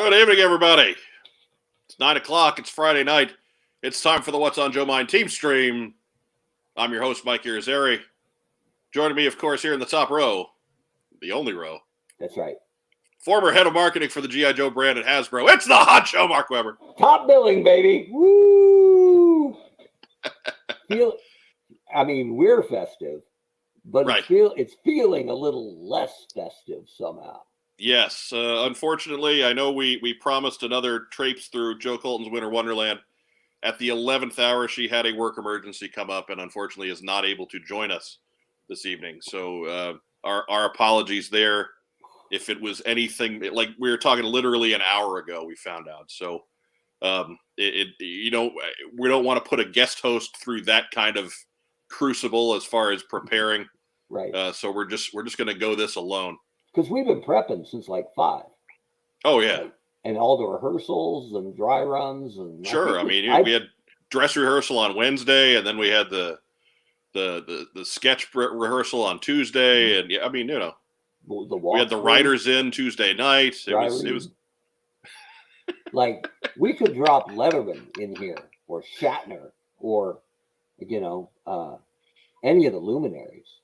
Good evening, everybody. It's 9 o'clock. It's Friday night. It's time for the What's on Joe Mind TeamStream. I'm your host, Mike Irizarry. Joining me, of course, here in the top row, the only row. That's right. Former head of marketing for the G.I. Joe brand at Hasbro. It's the Hot Show, Mark Weber. Top billing, baby. Woo! We're festive, but Right. it's feeling a little less festive somehow. Yes. Unfortunately, I know we promised another traipse through Joe Colton's Winter Wonderland. At the 11th hour, she had a work emergency come up and unfortunately is not able to join us this evening. So our apologies there. If it was anything, like we were talking literally an hour ago, we found out. So we don't want to put a guest host through that kind of crucible as far as preparing. Right. So we're just going to go this alone. Because we've been prepping since like 5. Oh yeah. And all the rehearsals and dry runs and sure. We had dress rehearsal on Wednesday, and then we had the sketch rehearsal on Tuesday, and we had the writers in Tuesday night. It was like we could drop Letterman in here or Shatner or any of the luminaries.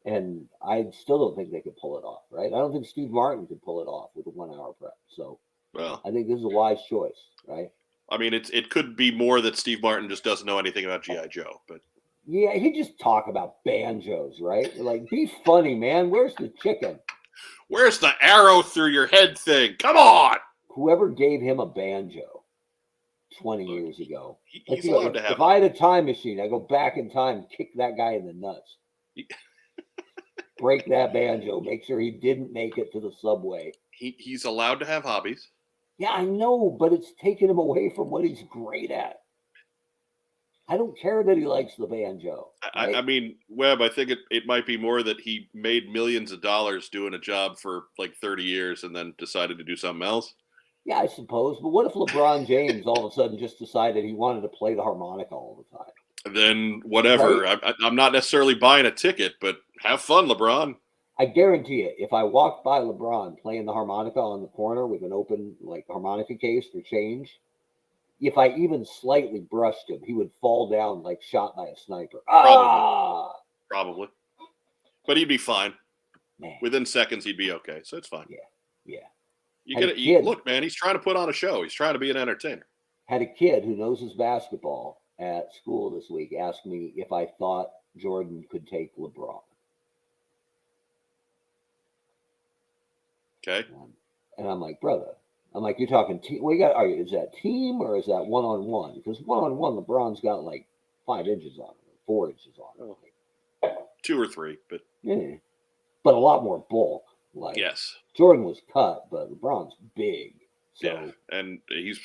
And I still don't think they could pull it off, right? I don't think Steve Martin could pull it off with a 1 hour prep. So I think this is a wise choice, right? I mean, it could be more that Steve Martin just doesn't know anything about G.I. Joe, but yeah, he just talk about banjos, right? Like, be funny, man. Where's the chicken? Where's the arrow through your head thing? Come on! Whoever gave him a banjo 20 years ago. He's allowed to have. If I had a time machine, I go back in time, kick that guy in the nuts. Break that banjo. Make sure he didn't make it to the subway. He's allowed to have hobbies. Yeah, I know, but it's taking him away from what he's great at. I don't care that he likes the banjo. Right? I mean, Webb, I think it might be more that he made millions of dollars doing a job for like 30 years and then decided to do something else. Yeah, I suppose. But what if LeBron James all of a sudden just decided he wanted to play the harmonica all the time? Then whatever. Right? I'm not necessarily buying a ticket, but have fun, LeBron. I guarantee it. If I walked by LeBron playing the harmonica on the corner with an open harmonica case for change, if I even slightly brushed him, he would fall down like shot by a sniper. Probably. But he'd be fine. Man. Within seconds, he'd be okay. So it's fine. Yeah. Look, man, he's trying to put on a show. He's trying to be an entertainer. Had a kid who knows his basketball at school this week ask me if I thought Jordan could take LeBron. Okay. And I'm like, brother, you're talking team. Is that team or is that one-on-one? Because one-on-one, LeBron's got like 5 inches on it, 4 inches on it. Oh, 2 or 3, but yeah. But a lot more bulk. Yes. Jordan was cut, but LeBron's big. So. Yeah, and he's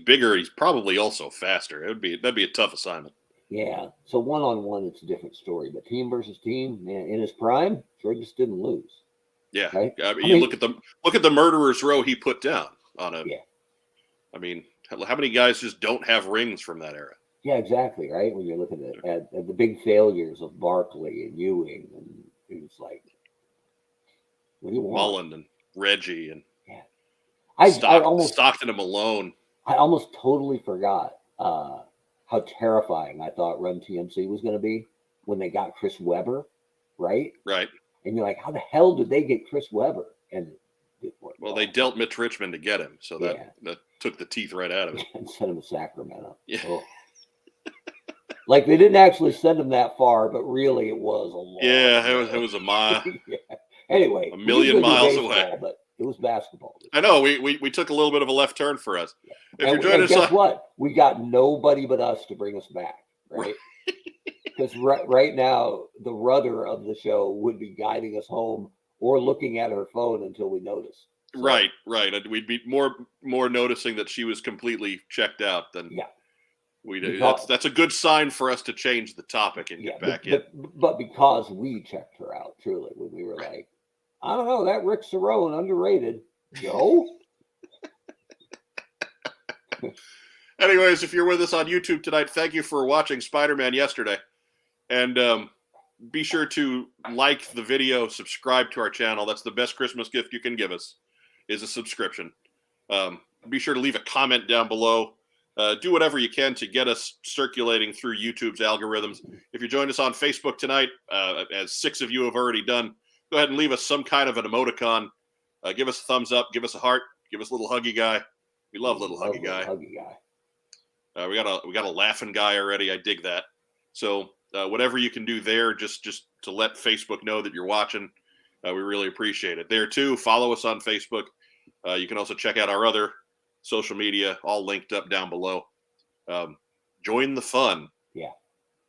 bigger. He's probably also faster. That'd be a tough assignment. Yeah. So one-on-one, it's a different story. But team versus team, man, in his prime, Jordan just didn't lose. Yeah. Right? Look at the murderer's row he put down on a. Yeah. I mean, how many guys just don't have rings from that era? Yeah, exactly. Right. When you're looking at the big failures of Barkley and Ewing, and it was like, what do you want? Mullen and Reggie and. Stockton and Malone. I almost totally forgot how terrifying I thought Run TMC was going to be when they got Chris Webber, right? Right. And you're like, how the hell did they get Chris Webber? And they dealt Mitch Richmond to get him, so that took the teeth right out of it. And sent him to Sacramento. Yeah. Oh. Like they didn't actually send him that far, but really it was a lot. Yeah, it was a mile. Yeah. Anyway, a million miles away. But it was basketball. I know. We took a little bit of a left turn for us. Yeah. And guess what? We got nobody but us to bring us back, right? Because right now, the rudder of the show would be guiding us home or looking at her phone until we notice. So, right. And we'd be more noticing that she was completely checked out than we do. That's a good sign for us to change the topic and get back in. But because we checked her out, truly, when we were like, I don't know, that Rick Cerrone underrated. Joe? Anyways, if you're with us on YouTube tonight, thank you for watching Spider-Man yesterday. And be sure to like the video, subscribe to our channel. That's the best Christmas gift you can give us. is a subscription. Be sure to leave a comment down below. Do whatever you can to get us circulating through YouTube's algorithms. If you joined us on Facebook tonight, as 6 of you have already done, go ahead and leave us some kind of an emoticon. Give us a thumbs up, give us a heart, give us a little huggy guy. We love little huggy guy. We got a laughing guy already. I dig that. So whatever you can do there, just to let Facebook know that you're watching, we really appreciate it. There too, follow us on Facebook. You can also check out our other social media, all linked up down below. Join the fun. Yeah.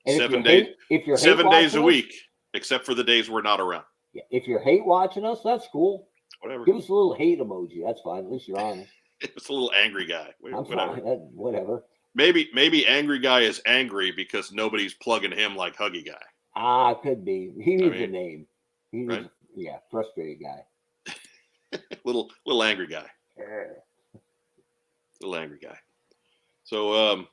And 7 days. If you're 7 days a week, except for the days we're not around. Yeah. If you're hate watching us, that's cool. Whatever. Give us a little hate emoji. That's fine. At least you're honest. It's a little angry guy. I'm fine. Whatever. Maybe angry guy is angry because nobody's plugging him like huggy guy. Could be. He needs a name. He needs, right? Yeah, frustrated guy. little angry guy. Little angry guy. So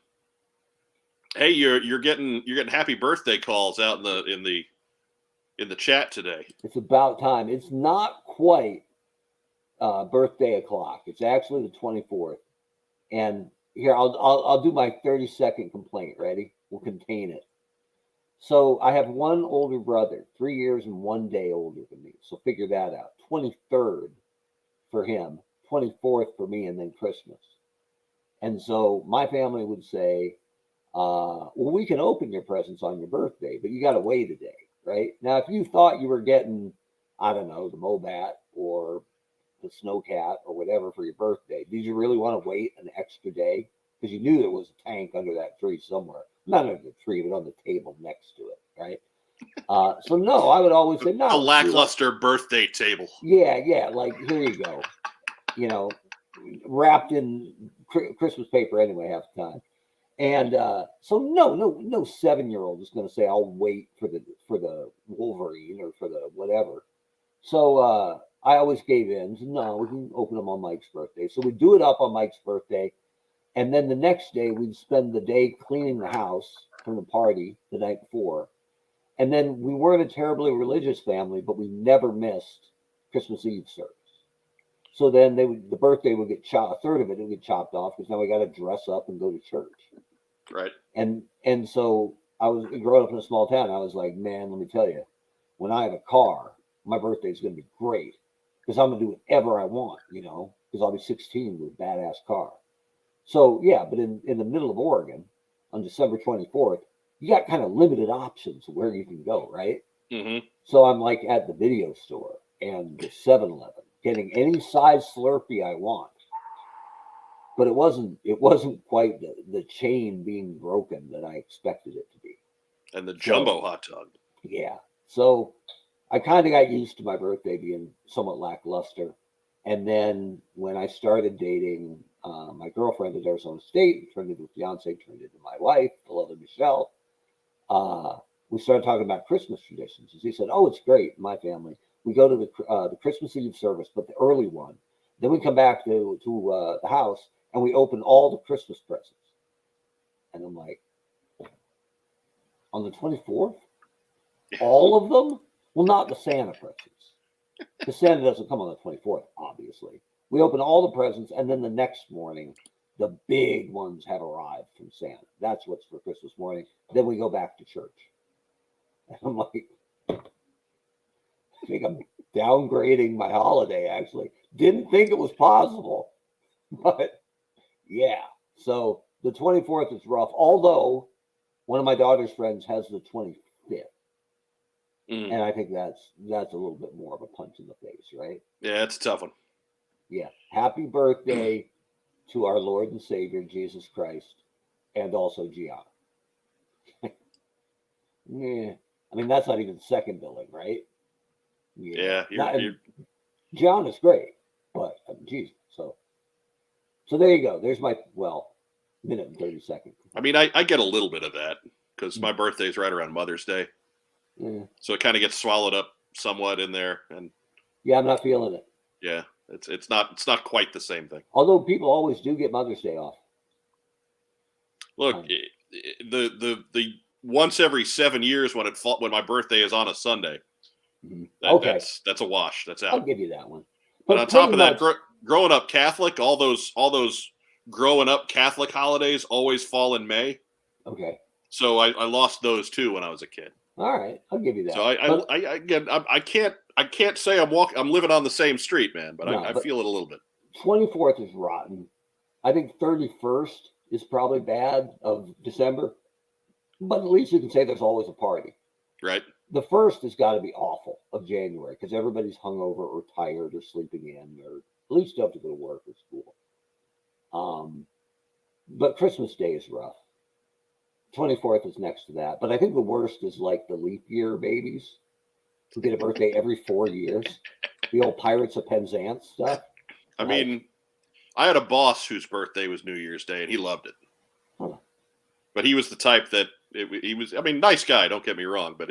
hey, you're getting happy birthday calls out in the chat today. It's about time. It's not quite birthday o'clock. It's actually the 24th. And here I'll do my 30-second complaint. Ready? We'll contain it. So I have one older brother, 3 years and 1 day older than me. So figure that out. 23rd for him, 24th for me, and then Christmas. And so my family would say, well, we can open your presents on your birthday, but you got to wait a day, right? Now, if you thought you were getting, I don't know, the Mobat or the Snowcat or whatever for your birthday, did you really want to wait an extra day? Because you knew there was a tank under that tree somewhere. Not under the tree, but on the table next to it, right? So no, I would always say no. A lackluster birthday table. Yeah, like here you go. You know, wrapped in Christmas paper anyway half the time. And so no 7-year-old is going to say I'll wait for the Wolverine or for the whatever. So I always gave in. So, no, we can open them on Mike's birthday. So we do it up on Mike's birthday. And then the next day, we'd spend the day cleaning the house from the party the night before. And then we weren't a terribly religious family, but we never missed Christmas Eve service. So then the birthday would get chopped, a third of it would get chopped off because now we got to dress up and go to church. Right. And so I was growing up in a small town. I was like, man, let me tell you, when I have a car, my birthday is going to be great because I'm going to do whatever I want, because I'll be 16 with a badass car. So, yeah, but in the middle of Oregon on December 24th, you got kind of limited options of where you can go, right? Mm-hmm. So I'm like at the video store and the 7-Eleven, getting any size Slurpee I want. But it wasn't quite the chain being broken that I expected it to be. And the jumbo hot dog. Yeah. So I kind of got used to my birthday being somewhat lackluster. And then when I started dating my girlfriend at Arizona State, turned into a fiance, turned into my wife, beloved Michelle, we started talking about Christmas traditions. And she said, oh, it's great in my family. We go to the Christmas Eve service, but the early one. Then we come back to the house and we open all the Christmas presents. And I'm like, on the 24th? All of them? Well, not the Santa presents. The Santa doesn't come on the 24th, obviously. We open all the presents, and then the next morning, the big ones have arrived from Santa. That's what's for Christmas morning. Then we go back to church. And I'm like, I think I'm downgrading my holiday, actually. Didn't think it was possible. But, yeah. So the 24th is rough, although one of my daughter's friends has the 25th. Mm. And I think that's a little bit more of a punch in the face, right? Yeah, it's a tough one. Yeah. Happy birthday to our Lord and Savior, Jesus Christ, and also Gianna. Yeah. I mean, that's not even second billing, right? Yeah. Gianna's great, but Jesus. So there you go. There's my, minute and 30 seconds. I mean, I get a little bit of that because my birthday's right around Mother's Day. Yeah. So it kind of gets swallowed up somewhat in there. And yeah, I'm not feeling it. Yeah. It's not quite the same thing. Although people always do get Mother's Day off. Look, the once every 7 years when my birthday is on a Sunday, okay, that's a wash. That's out. I'll give you that one. But on top of that, growing up Catholic, all those growing up Catholic holidays always fall in May. Okay. So I lost those too when I was a kid. All right, I'll give you that. So I can't say I'm living on the same street, man, but No, I feel it a little bit. 24th is rotten. I think 31st is probably bad of December, but at least you can say there's always a party. Right. The first has got to be awful of January because everybody's hungover or tired or sleeping in, or at least don't have to go to work or school. But Christmas Day is rough. 24th is next to that. But I think the worst is like the leap year babies who get a birthday every 4 years. The old Pirates of Penzance stuff. I mean, I had a boss whose birthday was New Year's Day, and he loved it. Huh. But he was the type that he was. I mean, nice guy. Don't get me wrong, but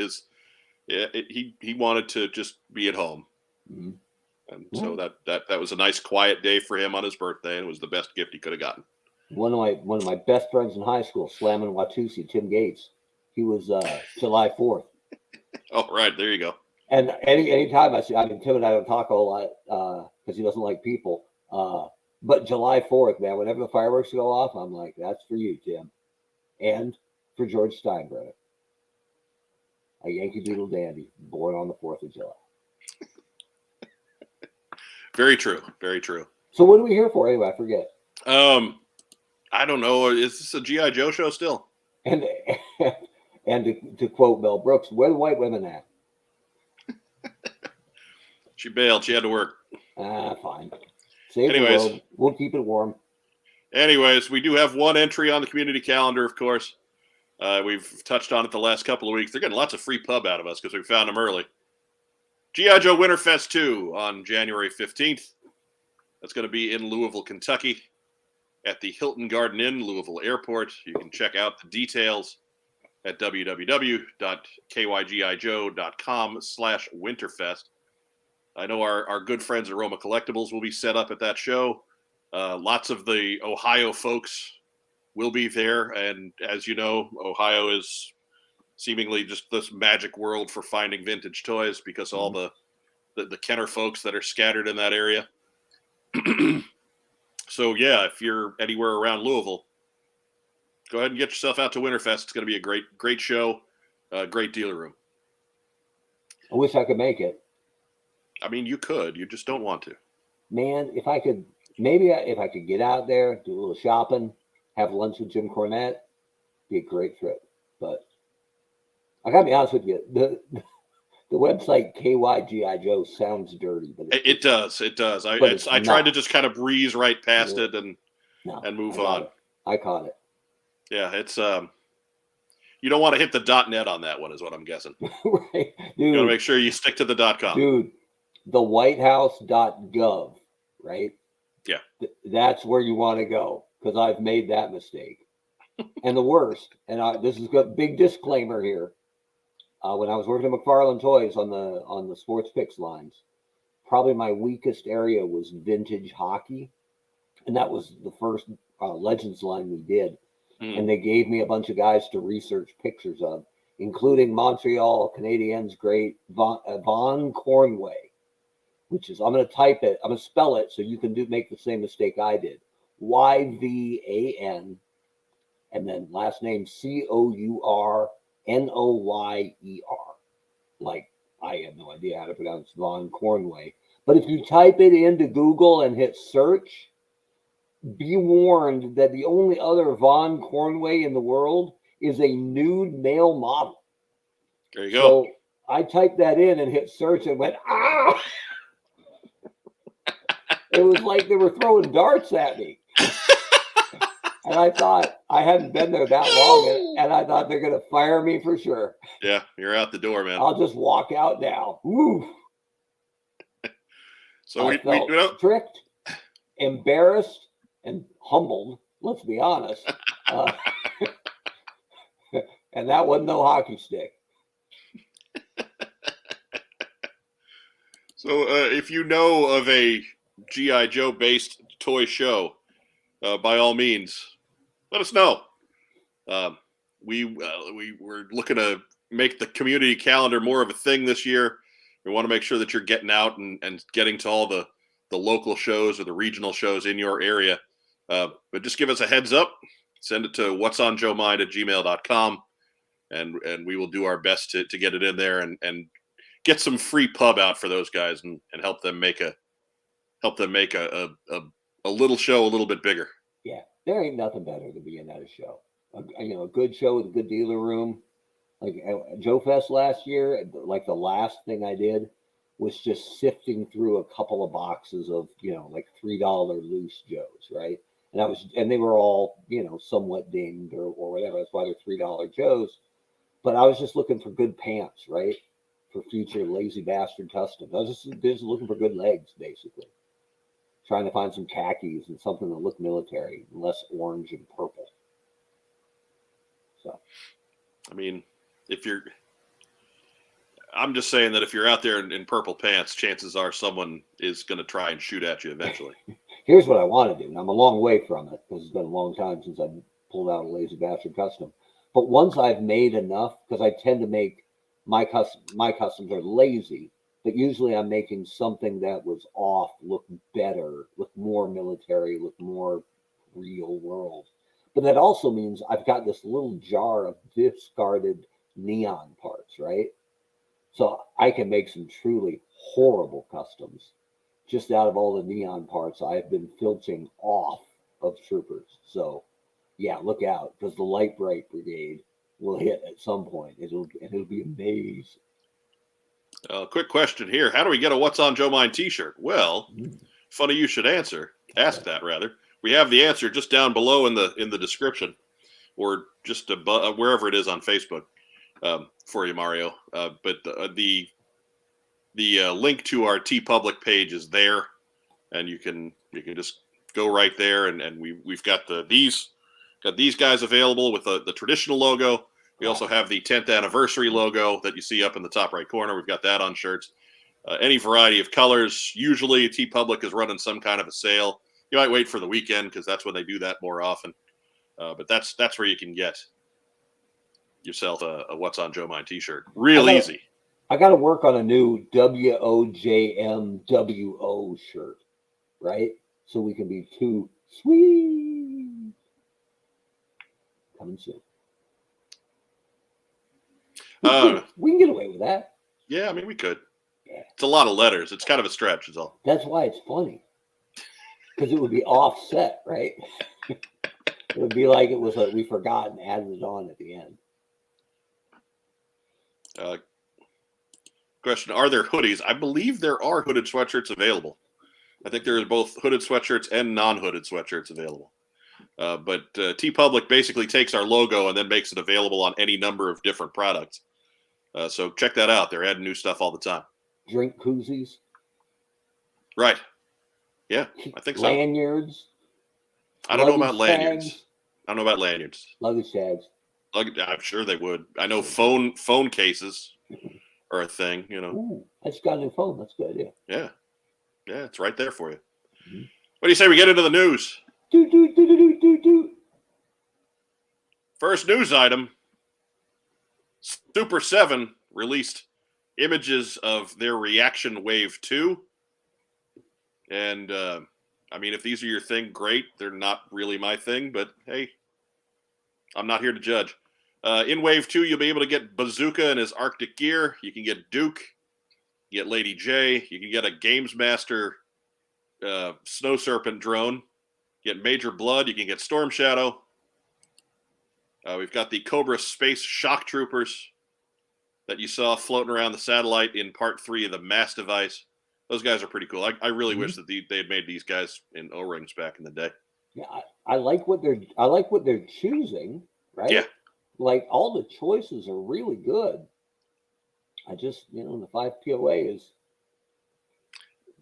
he wanted to just be at home, Mm-hmm. and so that was a nice quiet day for him on his birthday, and it was the best gift he could have gotten. One of my best friends in high school, Slammin' Watusi, Tim Gates. He was July 4th. Oh, right, there you go. And anytime Tim and I don't talk a whole lot because he doesn't like people. But July 4th, man, whenever the fireworks go off, I'm like, that's for you, Tim. And for George Steinbrenner. A Yankee Doodle dandy, born on the 4th of July. Very true. Very true. So what are we here for anyway? I forget. I don't know. Is this a G.I. Joe show still? And to quote Mel Brooks, where the white women at? She bailed. She had to work. Fine. Save the world. We'll keep it warm. Anyways, we do have one entry on the community calendar, of course. We've touched on it the last couple of weeks. They're getting lots of free pub out of us because we found them early. G.I. Joe Winterfest 2 on January 15th. That's going to be in Louisville, Kentucky at the Hilton Garden Inn, Louisville Airport. You can check out the details at www.kygijoe.com/winterfest. I know our good friends at Roma Collectibles will be set up at that show. Lots of the Ohio folks will be there. And as you know, Ohio is seemingly just this magic world for finding vintage toys because all the Kenner folks that are scattered in that area. So, yeah, if you're anywhere around Louisville, go ahead and get yourself out to Winterfest. It's going to be a great show, great dealer room. I wish I could make it. I mean, you could. You just don't want to. Man, if I could get out there, do a little shopping, have lunch with Jim Cornette, be a great trip. But I got to be honest with you, the website KYGI Joe sounds dirty, but it does. It does. I tried to just kind of breeze right past it and move on. I caught it. Yeah, it's you don't want to hit the .net on that one, is what I'm guessing. Right, dude. You got to make sure you stick to the .com. Dude, the WhiteHouse.gov, right? Yeah, that's where you want to go because I've made that mistake. And the worst, and this is a big disclaimer here. When I was working at McFarlane Toys on the sports picks lines, probably my weakest area was vintage hockey, and that was the first Legends line we did. And they gave me a bunch of guys to research pictures of, including Montreal Canadiens great Von Cornway, which is, I'm going to type it, I'm going to spell it so you can make the same mistake I did. YVAN, and then last name COURNOYER. Like, I have no idea how to pronounce Von Cornway. But if you type it into Google and hit search, be warned that the only other Von Cornway in the world is a nude male model. There you go. So I typed that in and hit search and went, ah! It was like they were throwing darts at me. And I thought, I hadn't been there that long, and I thought they're going to fire me for sure. Yeah, you're out the door, man. I'll just walk out now. Woo. So I felt tricked, embarrassed, and humbled, let's be honest. And that wasn't no hockey stick. So if you know of a G.I. Joe-based toy show, by all means, let us know. We were looking to make the community calendar more of a thing this year. We want to make sure that you're getting out and getting to all the local shows or the regional shows in your area. But just give us a heads up. Send it to whatsonjoemind@gmail.com, and we will do our best to get it in there and get some free pub out for those guys and help them make a little show a little bit bigger. Yeah, there ain't nothing better than being at a show. A good show with a good dealer room. Like Joe Fest last year, like the last thing I did was just sifting through a couple of boxes of, like $3 loose Joes, right? And they were all, somewhat dinged or whatever. That's why they're $3 Joes. But I was just looking for good pants, right? For future Lazy Bastard customs. I was just looking for good legs, basically. Trying to find some khakis and something that looked military, less orange and purple. So, I mean, I'm just saying that if you're out there in purple pants, chances are someone is going to try and shoot at you eventually. Here's what I want to do. And I'm a long way from it because it's been a long time since I've pulled out a Lazy Bastard custom. But once I've made enough, because I tend to make my customs are lazy, but usually I'm making something that was off look better, look more military, look more real world. But that also means I've got this little jar of discarded neon parts, right? So I can make some truly horrible customs just out of all the neon parts I've been filching off of troopers. So yeah, look out, because the Light Bright Brigade will hit at some point. It'll be amazing. Quick question here. How do we get a What's on Joe Mind t-shirt? Well, funny you should ask that rather. We have the answer just down below in the description, or just wherever it is on Facebook for you, Mario. But the link to our TeePublic page is there, and you can just go right there, and we've got these guys available with the traditional logo. We also have the 10th anniversary logo that you see up in the top right corner. We've got that on shirts. Any variety of colors. Usually TeePublic is running some kind of a sale. You might wait for the weekend because that's when they do that more often. But that's where you can get yourself a What's on Joe Mind t-shirt. Real easy. I got to work on a new WOJM WO shirt, right? So we can be too sweet. Coming soon. We can get away with that. Yeah, I mean, we could. Yeah. It's a lot of letters. It's kind of a stretch, is all. That's why it's funny. Because it would be offset, right? It would be like it was we forgot and added it on at the end. Question, are there hoodies? I believe there are hooded sweatshirts available. I think there are both hooded sweatshirts and non-hooded sweatshirts available. But TeePublic basically takes our logo and then makes it available on any number of different products. So check that out. They're adding new stuff all the time. Drink koozies. Right. Yeah, I think so. Lanyards. I don't know about lanyards. I don't know about lanyards. Luggage tags. I'm sure they would. I know phone cases are a thing, Ooh, I just got a new phone. That's a good idea. Yeah. Yeah, it's right there for you. Mm-hmm. What do you say we get into the news? First news item. Super 7 released images of their Reaction Wave 2. And, I mean, if these are your thing, great. They're not really my thing, but hey, I'm not here to judge. In Wave 2, you'll be able to get Bazooka and his Arctic gear. You can get Duke. You get Lady J. You can get a Games Master Snow Serpent drone. You get Major Blood. You can get Storm Shadow. We've got the Cobra Space Shock Troopers that you saw floating around the satellite in Part 3 of the Mass Device. Those guys are pretty cool. I really wish that they had made these guys in O-rings back in the day. Yeah, I like what they're choosing, right? Yeah. Like all the choices are really good. I just, the 5 POA is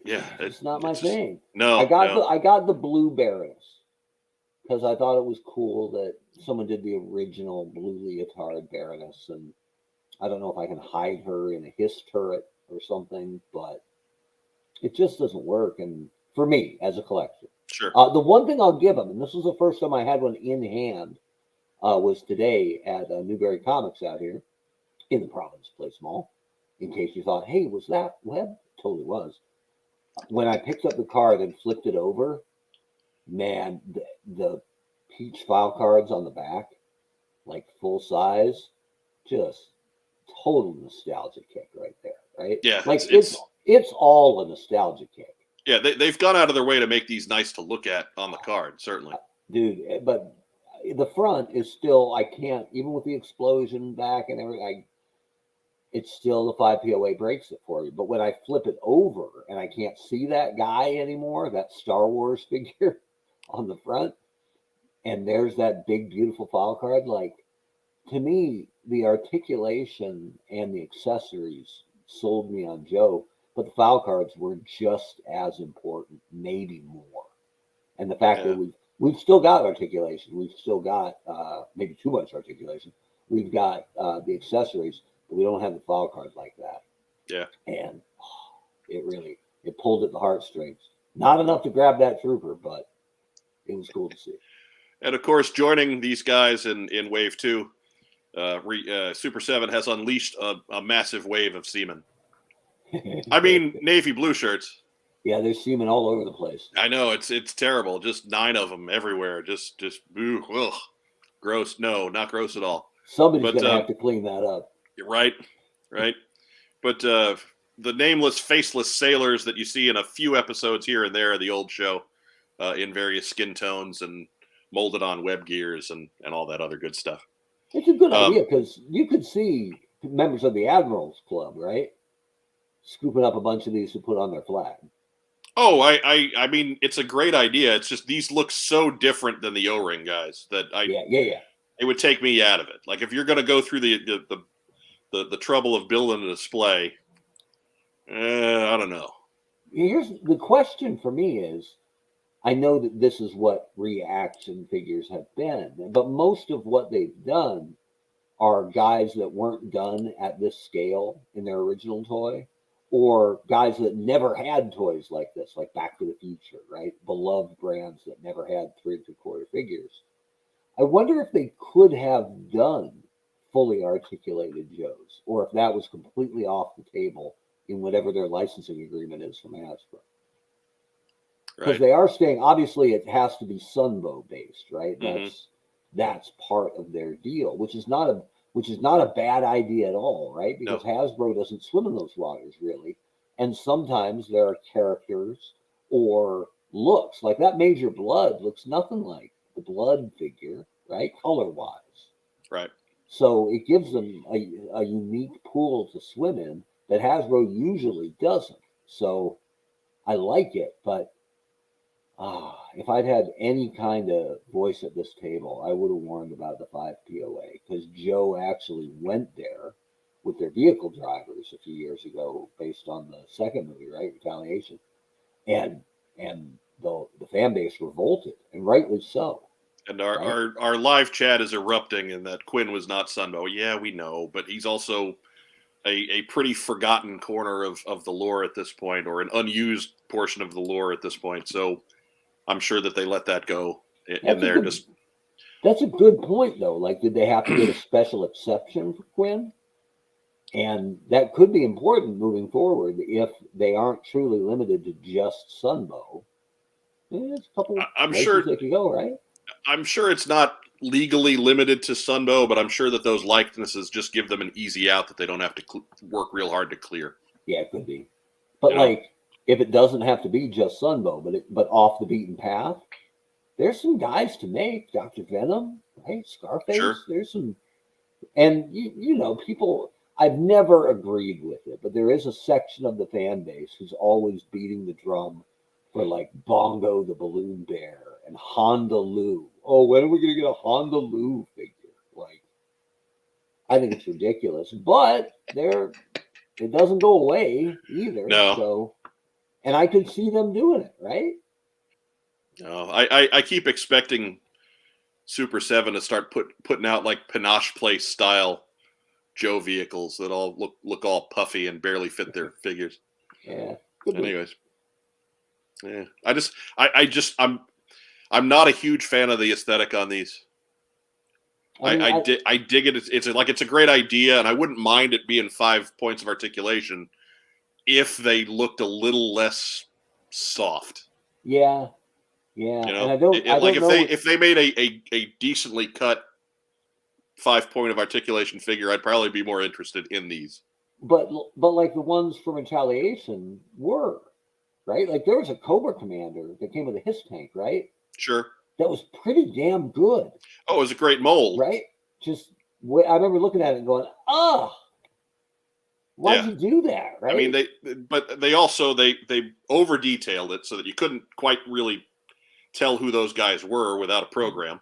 it's not my thing. No. I got the Blue Baroness because I thought it was cool that someone did the original Blue Leotard Baroness, and I don't know if I can hide her in a hiss turret or something, but it just doesn't work. And for me as a collector, sure. The one thing I'll give them, and this was the first time I had one in hand, was today at Newberry Comics out here in the Providence Place Mall. In case you thought, hey, was that Webb? Totally was. when I picked up the card and flipped it over, man, the peach file cards on the back, like full size, just total nostalgia kick right there, right? Yeah, Like it's all a nostalgia kick. Yeah, they've gone out of their way to make these nice to look at on the card, certainly. Dude, but the front is still, I can't, even with the explosion back and everything, it's still the 5 POA breaks it for you. But when I flip it over and I can't see that guy anymore, that Star Wars figure on the front, and there's that big, beautiful file card, like, to me, the articulation and the accessories sold me on Joe, but the file cards were just as important, maybe more. And the fact that we've still got articulation, we've still got maybe too much articulation. We've got the accessories, but we don't have the file cards like that. Yeah. And it pulled at the heartstrings. Not enough to grab that trooper, but it was cool to see. And of course, joining these guys in Wave 2, Super 7 has unleashed a massive wave of seamen. I mean, navy blue shirts. Yeah, there's semen all over the place. I know, it's terrible. Just 9 of them everywhere. Just ooh, ugh. Gross. No, not gross at all. Somebody's going to have to clean that up. Right. But the nameless, faceless sailors that you see in a few episodes here and there of the old show, in various skin tones and molded on web gears and all that other good stuff. It's a good idea because you could see members of the Admirals Club, right? Scooping up a bunch of these to put on their flag. Oh, I mean, it's a great idea. It's just these look so different than the O-ring guys that yeah. It would take me out of it. Like if you're going to go through the trouble of building a display, I don't know. Here's the question for me is, I know that this is what reaction figures have been, but most of what they've done are guys that weren't done at this scale in their original toy, or guys that never had toys like this, like Back to the Future, right? Beloved brands that never had 3 3/4 figures. I wonder if they could have done fully articulated Joes, or if that was completely off the table in whatever their licensing agreement is from Hasbro. Because they are staying, obviously it has to be Sunbow based, right? That's part of their deal, which is not a bad idea at all, right? Because Hasbro doesn't swim in those waters really. And sometimes there are characters or looks, like that Major Blood looks nothing like the Blood figure, right? Color wise. Right. So it gives them a unique pool to swim in that Hasbro usually doesn't. So I like it, but if I'd had any kind of voice at this table, I would have warned about the 5 POA, because Joe actually went there with their vehicle drivers a few years ago based on the second movie, right? Retaliation. And the fan base revolted, and rightly so. And our live chat is erupting in that Quinn was not Sunbow. Yeah, we know, but he's also a pretty forgotten corner of the lore at this point, or an unused portion of the lore at this point. So I'm sure that they let that go in there. That's a good point, though. Like, did they have to get a special exception for Quinn? And that could be important moving forward if they aren't truly limited to just Sunbow. There's a couple places they could go, right? I'm sure it's not legally limited to Sunbow, but I'm sure that those likenesses just give them an easy out that they don't have to work real hard to clear. Yeah, it could be. But if it doesn't have to be just Sunbow, but off the beaten path, there's some guys to make. Dr. Venom, right? Scarface. Sure. There's some, and you know, people. I've never agreed with it, but there is a section of the fan base who's always beating the drum for like Bongo the Balloon Bear and Honda Lou. Oh, when are we going to get a Honda Lou figure? Like, I think it's ridiculous, but it doesn't go away either. No. So, and I could see them doing it, right? No, I keep expecting Super 7 to start putting out like Panache Place style Joe vehicles that all look all puffy and barely fit their figures. Yeah. Anyways. Yeah. I'm not a huge fan of the aesthetic on these. I dig it. It's a great idea, and I wouldn't mind it being 5 points of articulation if they looked a little less soft. Yeah. You And know, I don't like know. if they made a decently cut 5-point of articulation figure, I'd probably be more interested in these. But like the ones from Retaliation were, right? Like there was a Cobra Commander that came with a Hiss tank, right? Sure. That was pretty damn good, Oh, it was a great mold. right? Just I remember looking at it and going, why'd you do that, right? I mean, they also they over detailed it so that you couldn't quite really tell who those guys were without a program,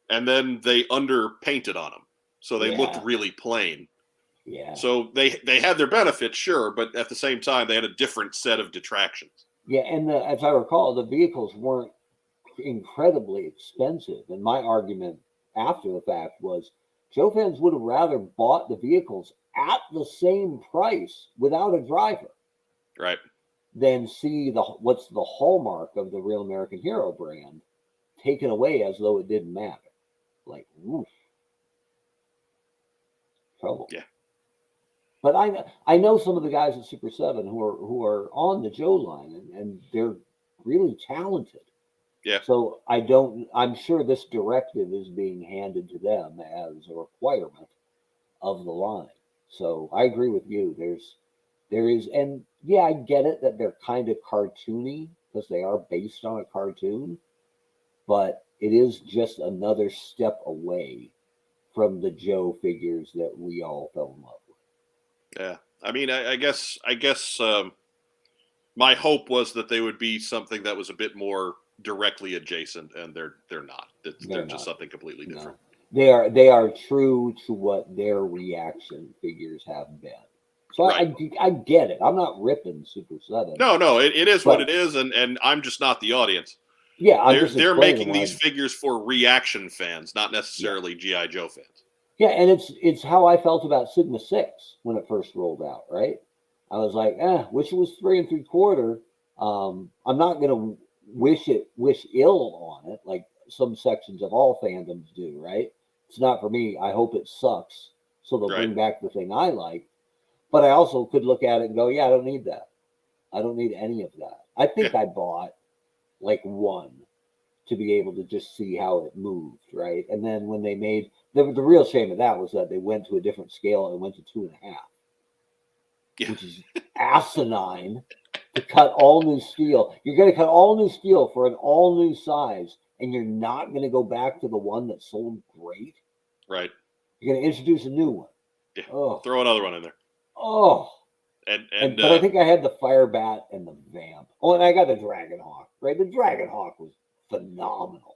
and then they under painted on them, so they looked really plain. Yeah. So they had their benefits, sure, but at the same time they had a different set of detractions. Yeah, and as I recall, the vehicles weren't incredibly expensive. And my argument after the fact was Joe fans would have rather bought the vehicles at the same price without a driver, right, than see what's the hallmark of the Real American Hero brand taken away as though it didn't matter. Like, oof, trouble. Yeah. But I know some of the guys at Super 7 who are on the Joe line, and they're really talented. Yeah. So I'm sure this directive is being handed to them as a requirement of the line. So I agree with you. There is, and yeah, I get it that they're kind of cartoony because they are based on a cartoon, but it is just another step away from the Joe figures that we all fell in love with. Yeah. I mean, I guess my hope was that they would be something that was a bit more directly adjacent, and they're not. They're just something completely different. No. They are true to what their reaction figures have been. So I get it. I'm not ripping Super 7. No, it is what it is, and I'm just not the audience. Yeah, they're making these figures for reaction fans, not necessarily G.I. Joe fans. Yeah, and it's how I felt about Sigma 6 when it first rolled out, right? I was like, wish it was 3 3/4. I'm not gonna wish ill on it, like some sections of all fandoms do, right? It's not for me. I hope it sucks, so they'll bring back the thing I like. But I also could look at it and go, yeah, I don't need that. I don't need any of that. I think I bought like one to be able to just see how it moved, right? And then when they made the real shame of that was that they went to a different scale and went to 2.5, which is asinine. To cut all new steel, you're going to cut all new steel for an all new size, and you're not going to go back to the one that sold great. Right. You're going to introduce a new one. Yeah. Throw another one in there. Oh. And but I think I had the Firebat and the Vamp. Oh, and I got the Dragonhawk. Right, the Dragonhawk was phenomenal.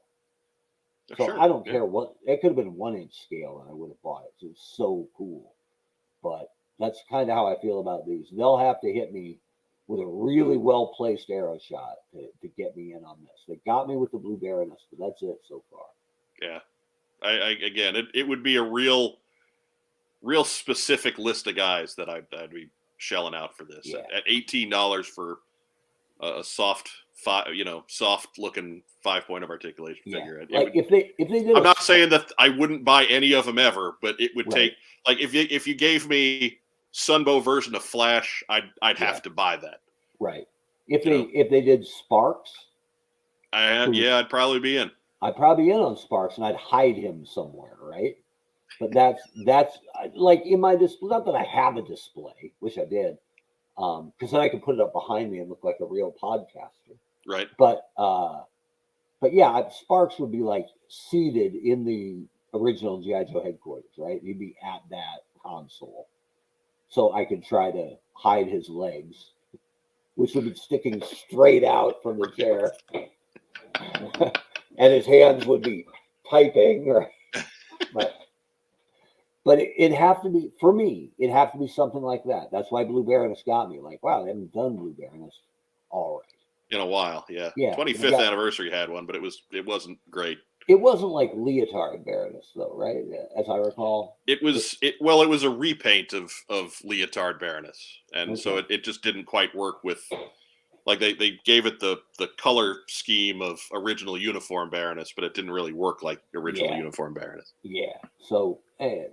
So I don't care what it could have been 1-inch scale, and I would have bought it. It was so cool. But that's kind of how I feel about these. They'll have to hit me with a really well placed arrow shot to get me in on this. They got me with the Blue Baroness, but that's it so far. Yeah, again, it would be a real specific list of guys that I'd be shelling out for this at $18 for a soft looking 5-point of articulation figure. Like if they did, I'm not saying that I wouldn't buy any of them ever, but it would take like if you gave me Sunbow version of Flash, I'd have to buy that. Right. If they did Sparks, I'd probably be in. I'd probably be in on Sparks, and I'd hide him somewhere, right? But that's like in my display. Not that I have a display, wish I did, because then I could put it up behind me and look like a real podcaster. Right. But yeah, Sparks would be like seated in the original G.I. Joe headquarters, right? He'd be at that console, so I could try to hide his legs, which would be sticking straight out from the chair, and his hands would be typing. But it'd have to be, for me, it'd have to be something like that. That's why Blue Baroness got me. Like, wow, they haven't done Blue Baroness all right. In a while, yeah. 25th anniversary had one, but it wasn't great. It wasn't like Leotard Baroness, though, right? As I recall. It was a repaint of Leotard Baroness. And so it just didn't quite work with, like they gave it the color scheme of original Uniform Baroness, but it didn't really work like original Uniform Baroness. Yeah. So,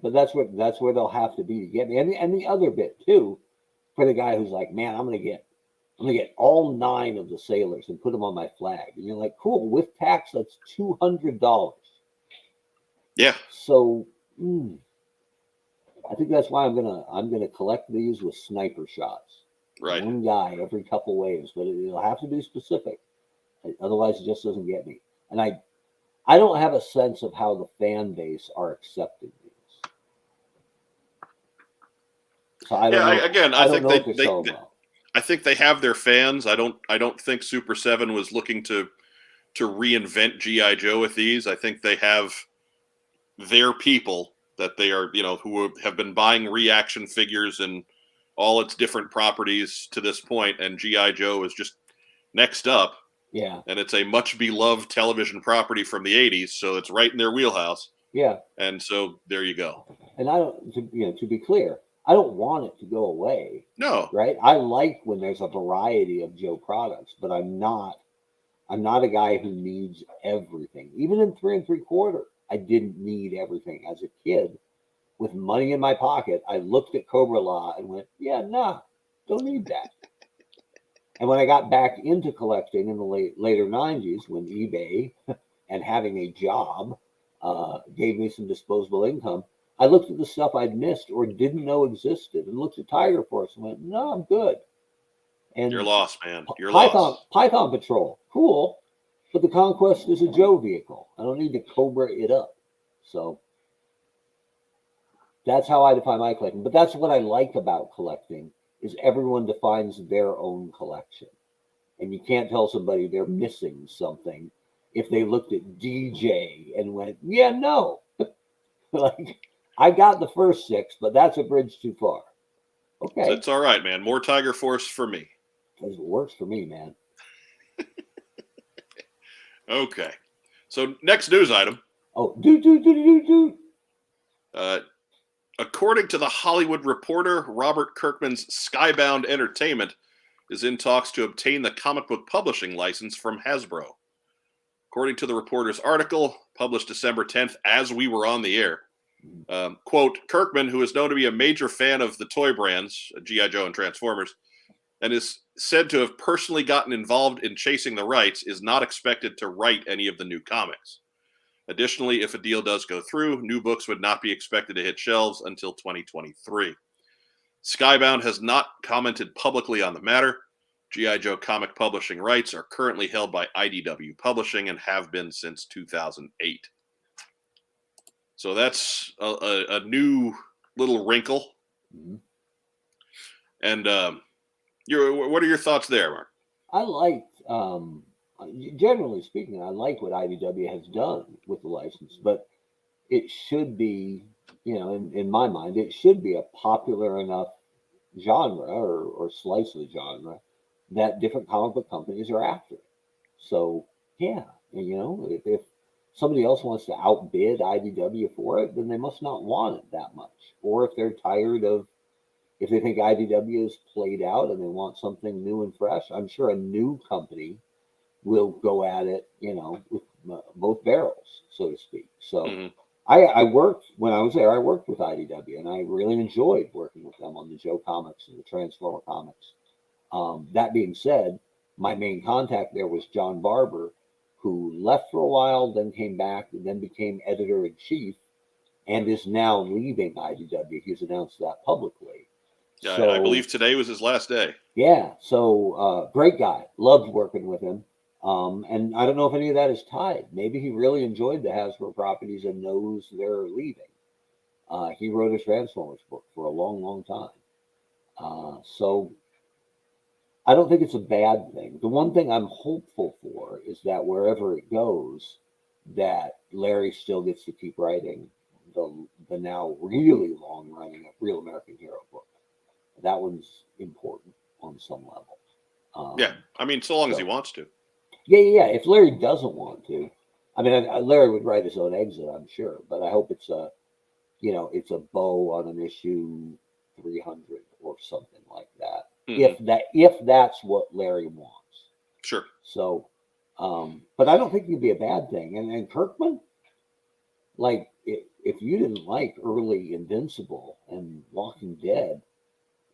but that's where they'll have to be to get me. And the other bit too, for the guy who's like, man, I'm gonna get I'm gonna get all 9 of the sailors and put them on my flag. And you're like, cool. With tax, that's $200. Yeah. So I think that's why I'm gonna collect these with sniper shots. Right. One guy every couple waves, but it'll have to be specific. Otherwise, it just doesn't get me. And I don't have a sense of how the fan base are accepting these. So I don't know. I don't know if they're selling well. I think they have their fans. I don't think Super 7 was looking to reinvent GI Joe with these. I think they have their people that they are, who have been buying reaction figures and all its different properties to this point, and GI Joe is just next up. Yeah. And it's a much beloved television property from the 80s, so it's right in their wheelhouse. Yeah. And so there you go. And I don't, to be clear, I don't want it to go away. No. Right? I like when there's a variety of Joe products, but I'm not a guy who needs everything. Even in 3 3/4, I didn't need everything. As a kid, with money in my pocket, I looked at Cobra Law and went, yeah, nah, don't need that. And when I got back into collecting in the later 90s, when eBay and having a job gave me some disposable income, I looked at the stuff I'd missed or didn't know existed and looked at Tiger Force and went, no, I'm good. And you're lost, man. You're lost. Python Patrol, cool. But the Conquest is a Joe vehicle. I don't need to Cobra it up. So that's how I define my collecting. But that's what I like about collecting is everyone defines their own collection. And you can't tell somebody they're missing something if they looked at DJ and went, yeah, no. Like, I got the first 6, but that's a bridge too far. Okay. It's all right, man. More Tiger Force for me. Because it works for me, man. Okay. So next news item. Oh, according to the Hollywood Reporter, Robert Kirkman's Skybound Entertainment is in talks to obtain the comic book publishing license from Hasbro. According to the reporter's article, published December 10th, as we were on the air, quote, Kirkman, who is known to be a major fan of the toy brands, G.I. Joe and Transformers, and is said to have personally gotten involved in chasing the rights, is not expected to write any of the new comics. Additionally, if a deal does go through, new books would not be expected to hit shelves until 2023. Skybound has not commented publicly on the matter. G.I. Joe comic publishing rights are currently held by IDW Publishing and have been since 2008. So that's a new little wrinkle. Mm-hmm. And what are your thoughts there, Mark? I liked, generally speaking, I like what IDW has done with the license, but it should be, in my mind, it should be a popular enough genre or slice of the genre that different comic book companies are after it. So, yeah, if somebody else wants to outbid IDW for it, then they must not want it that much. Or if they're tired of, if they think IDW is played out and they want something new and fresh, I'm sure a new company will go at it, with both barrels, so to speak. So I worked, when I was there, I worked with IDW and I really enjoyed working with them on the Joe comics and the Transformer comics. That being said, my main contact there was John Barber, who left for a while, then came back, and then became editor-in-chief, and is now leaving IDW. He's announced that publicly. Yeah, so, I believe today was his last day. Yeah, so great guy. Loved working with him. And I don't know if any of that is tied. Maybe he really enjoyed the Hasbro properties and knows they're leaving. He wrote a Transformers book for a long, long time. So I don't think it's a bad thing. The one thing I'm hopeful for is that wherever it goes, that Larry still gets to keep writing the now really long-running Real American Hero book. That one's important on some level. Yeah, I mean, so long as he wants to. Yeah. If Larry doesn't want to, I mean, Larry would write his own exit, I'm sure. But I hope it's it's a bow on an issue 300 or something like that. Mm-hmm. If that's what Larry wants. Sure. So, but I don't think it'd be a bad thing. And Kirkman, like, if you didn't like early Invincible and Walking Dead,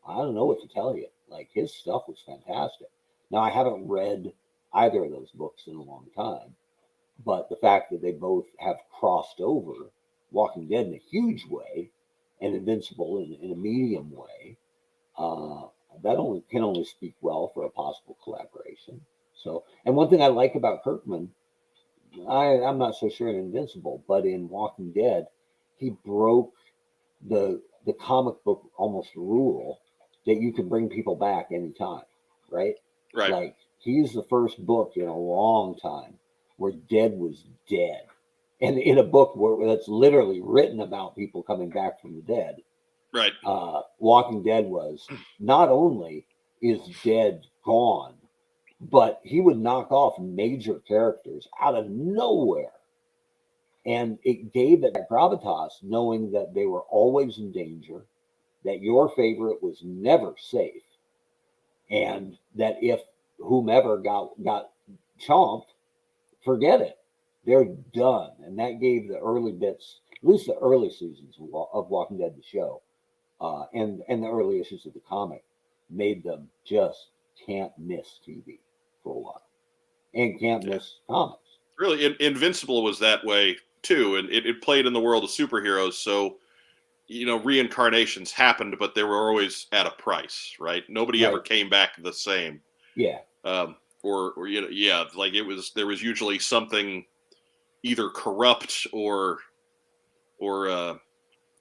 I don't know what to tell you. Like his stuff was fantastic. Now I haven't read either of those books in a long time, but the fact that they both have crossed over, Walking Dead in a huge way, and Invincible in a medium way, that can only speak well for a possible collaboration. So, and one thing I like about Kirkman, I'm not so sure in Invincible, but in Walking Dead, he broke the comic book almost rule that you can bring people back anytime, right? Right. Like he's the first book in a long time where dead was dead. And in a book where that's literally written about people coming back from the dead, Right. Walking Dead was not only is dead gone, but he would knock off major characters out of nowhere. And it gave it that gravitas, knowing that they were always in danger, that your favorite was never safe, and that if whomever got chomped, forget it. They're done. And that gave the early bits, at least the early seasons of Walking Dead, the show, and the early issues of the comic, made them just can't miss TV for a while and can't miss comics. Really, Invincible was that way too, and it played in the world of superheroes. So, reincarnations happened, but they were always at a price, right? Nobody ever came back the same. Yeah. Or like there was usually something either corrupt or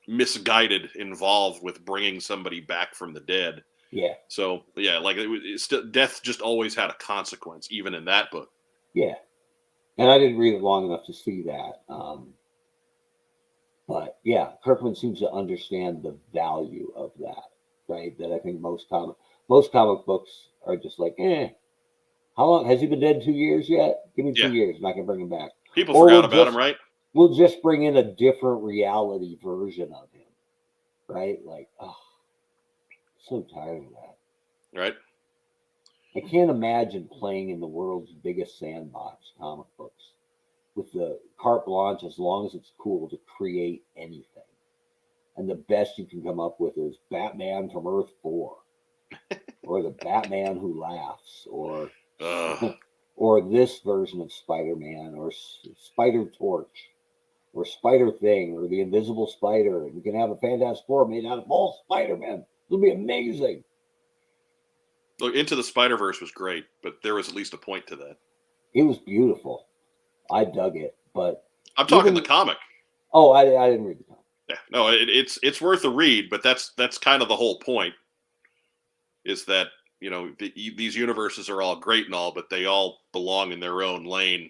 misguided involved with bringing somebody back from the dead. Yeah. So yeah, like death just always had a consequence, even in that book. Yeah. And I didn't read it long enough to see that. But yeah, Kirkman seems to understand the value of that, right? That I think most comic books are just like, how long has he been dead? 2 years yet? Give me 2 years and I can bring him back. People forgot about him, right? We'll just bring in a different reality version of him, right? Like, so tired of that. Right. I can't imagine playing in the world's biggest sandbox, comic books, with the carte blanche as long as it's cool to create anything. And the best you can come up with is Batman from Earth 4, or the Batman who laughs, or this version of Spider-Man, or Spider Torch, or Spider Thing, or the Invisible Spider. And we can have a Fantastic Four made out of all Spider-Man. It'll be amazing. Look, Into the Spider-Verse was great, but there was at least a point to that. It was beautiful. I dug it, but I'm talking the comic. Oh, I didn't read the comic. Yeah, no, it's worth a read, but that's kind of the whole point. Is that these universes are all great and all, but they all belong in their own lane.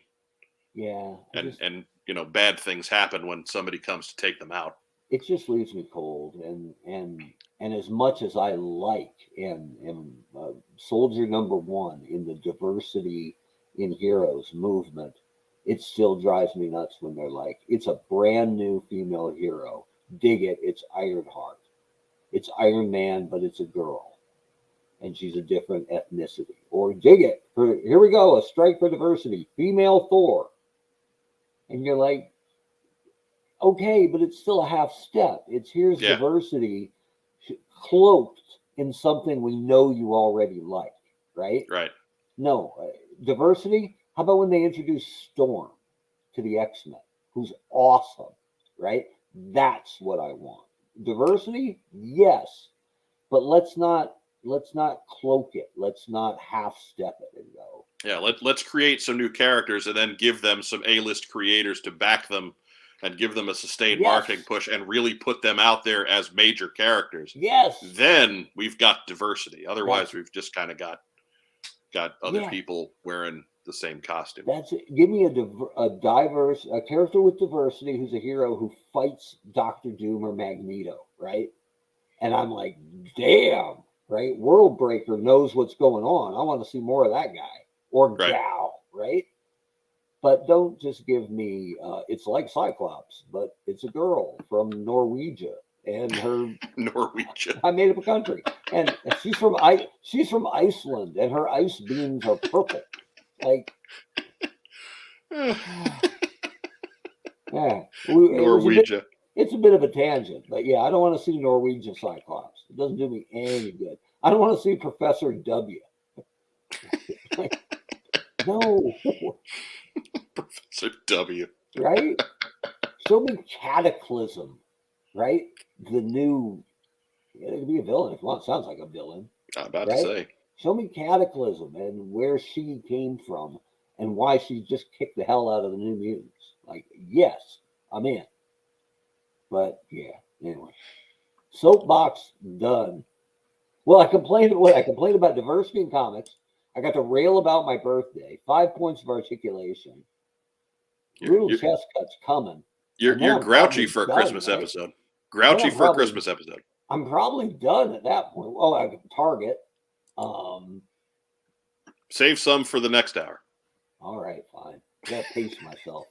Yeah, and bad things happen when somebody comes to take them out. It just leaves me cold, and as much as I like and soldier number one in the diversity in heroes movement, it still drives me nuts when they're like, it's a brand new female hero. Dig it, it's Ironheart. It's Iron Man, but it's a girl. And she's a different ethnicity. Or dig it, here we go, a strike for diversity, female Thor. And you're like, okay, but it's still a half step. It's here's diversity cloaked in something we know you already like, right? Right. No, diversity. How about when they introduce Storm to the X-Men, who's awesome, right? That's what I want. Diversity, yes, but let's not cloak it. Let's not half step it and go. Yeah, let's create some new characters and then give them some A-list creators to back them and give them a sustained marketing push and really put them out there as major characters. Yes. Then we've got diversity. Otherwise, we've just kind of got other people wearing the same costume. That's it. Give me a character with diversity who's a hero who fights Doctor Doom or Magneto, right? And I'm like, damn, right? World Breaker knows what's going on. I want to see more of that guy or gal, right? But don't just give me, it's like Cyclops, but it's a girl from Norwegia and her Norwegia. I made up a country, and she's from Iceland, and her ice beams are purple. Like, Norwegia. It's a bit of a tangent, but yeah, I don't want to see Norwegian Cyclops. It doesn't do me any good. I don't want to see Professor W. Like, no, Professor W. right? Show me Cataclysm, right? The new, it could be a villain if you want. Sounds like a villain, I'm about to right? say. Show me Cataclysm and where she came from and why she just kicked the hell out of the New Mutants. Like, yes, I'm in. But yeah, anyway. Soapbox done. Well, I complained about diversity in comics. I got to rail about my birthday. 5 points of articulation. Brutal You're, chest cuts coming. you're, And then you're I'm grouchy probably for a done, Christmas right? episode. Then Grouchy I'm for a probably Christmas episode. I'm probably done at that point. Oh, I can Target. Save some for the next hour. All right, fine. I gotta pace myself.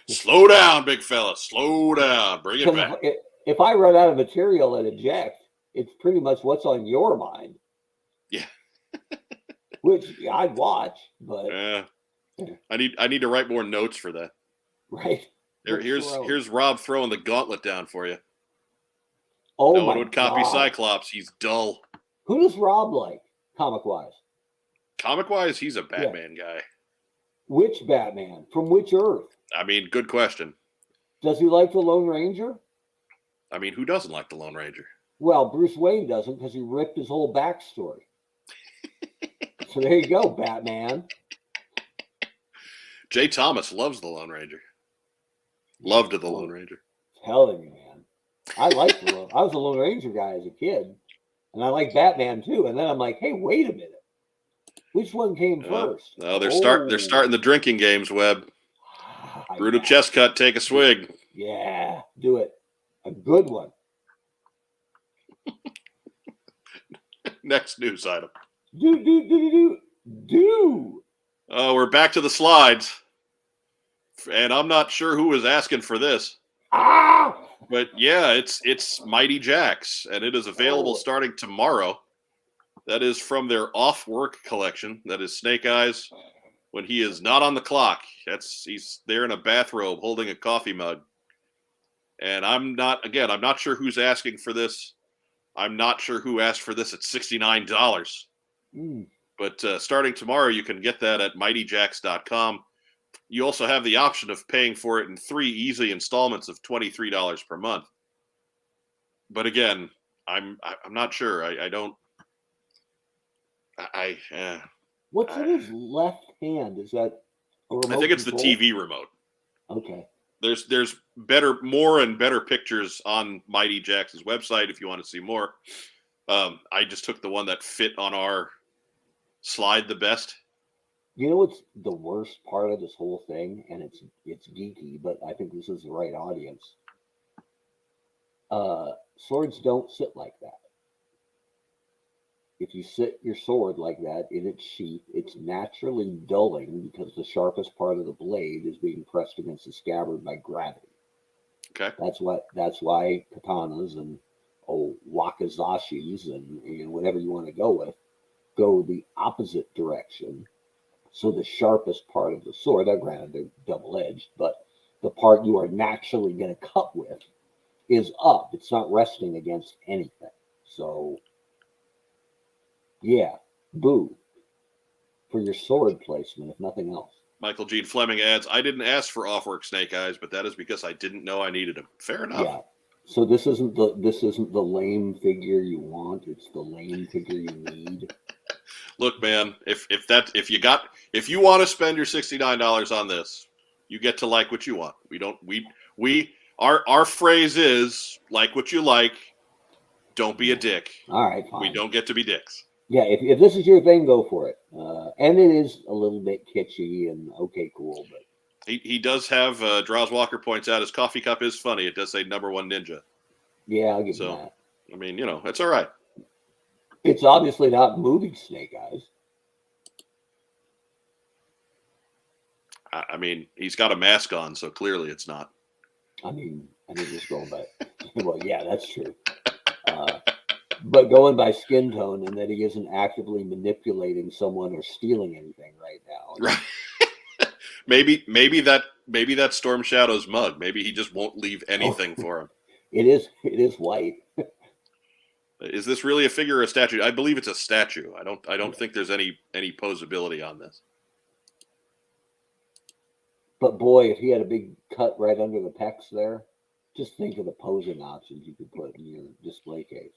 Slow down, big fella. Slow down. Bring it Because back. if I run out of material and eject, it's pretty much what's on your mind. Yeah. Which I'd watch, but I need to write more notes for that. right. Here's Rob throwing the gauntlet down for you. Oh no my one would copy God. Cyclops. He's dull. Who does Rob like, comic wise? Comic wise, he's a Batman guy. Which Batman? From which Earth? I mean, good question. Does he like the Lone Ranger? I mean, who doesn't like the Lone Ranger? Well, Bruce Wayne doesn't because he ripped his whole backstory. So there you go, Batman. Jay Thomas loves the Lone Ranger. Loved the Lone Ranger. Telling you, man. I was a Lone Ranger guy as a kid, and I like Batman too. And then I'm like, hey, wait a minute. Which one came first? No, they're starting the drinking games, Webb. Brutal chest cut, take a swig. Yeah, do it. A good one. Next news item. Do. Oh, we're back to the slides. And I'm not sure who was asking for this. But yeah, it's Mighty Jax, and it is available starting tomorrow. That is from their off-work collection. That is Snake Eyes when he is not on the clock. He's there in a bathrobe holding a coffee mug. And I'm not sure who's asking for this. I'm not sure who asked for this at $69. But starting tomorrow, you can get that at mightyjax.com. You also have the option of paying for it in 3 easy installments of $23 per month. But again, I'm not sure. What's in his left hand? Is that a remote? I think it's control? the TV remote. Okay. There's more and better pictures on Mighty Jax's website if you want to see more. I just took the one that fit on our slide the best. You know what's the worst part of this whole thing? And it's geeky, but I think this is the right audience. Swords don't sit like that. If you sit your sword like that in its sheath, it's naturally dulling because the sharpest part of the blade is being pressed against the scabbard by gravity. Okay. That's why katanas and wakazashis and whatever you want to go the opposite direction. So the sharpest part of the sword, granted they're double-edged, but the part you are naturally going to cut with is up. It's not resting against anything. So yeah, boo for your sword placement, if nothing else. Michael Gene Fleming adds, I didn't ask for off-work Snake Eyes, but that is because I didn't know I needed them. Fair enough. Yeah. So this isn't the lame figure you want. It's the lame figure you need. Look, man, if you want to spend your $69 on this, you get to like what you want. Our phrase is like what you like. Don't be a dick. All right, fine. We don't get to be dicks. Yeah, if this is your thing, go for it. And it is a little bit kitschy and okay, cool, but he does have. Draws Walker points out his coffee cup is funny. It does say #1 Ninja. Yeah, I'll give you that. I mean, it's all right. It's obviously not movie Snake Eyes. I mean, he's got a mask on, so clearly it's not. I mean, just going by. Well, yeah, that's true. But going by skin tone and that he isn't actively manipulating someone or stealing anything right now. Right. maybe that Storm Shadow's mug. Maybe he just won't leave anything for him. It is white. Is this really a figure or a statue? I believe it's a statue. I don't think there's any posability on this. But boy, if he had a big cut right under the pecs there, just think of the posing options you could put in your display case.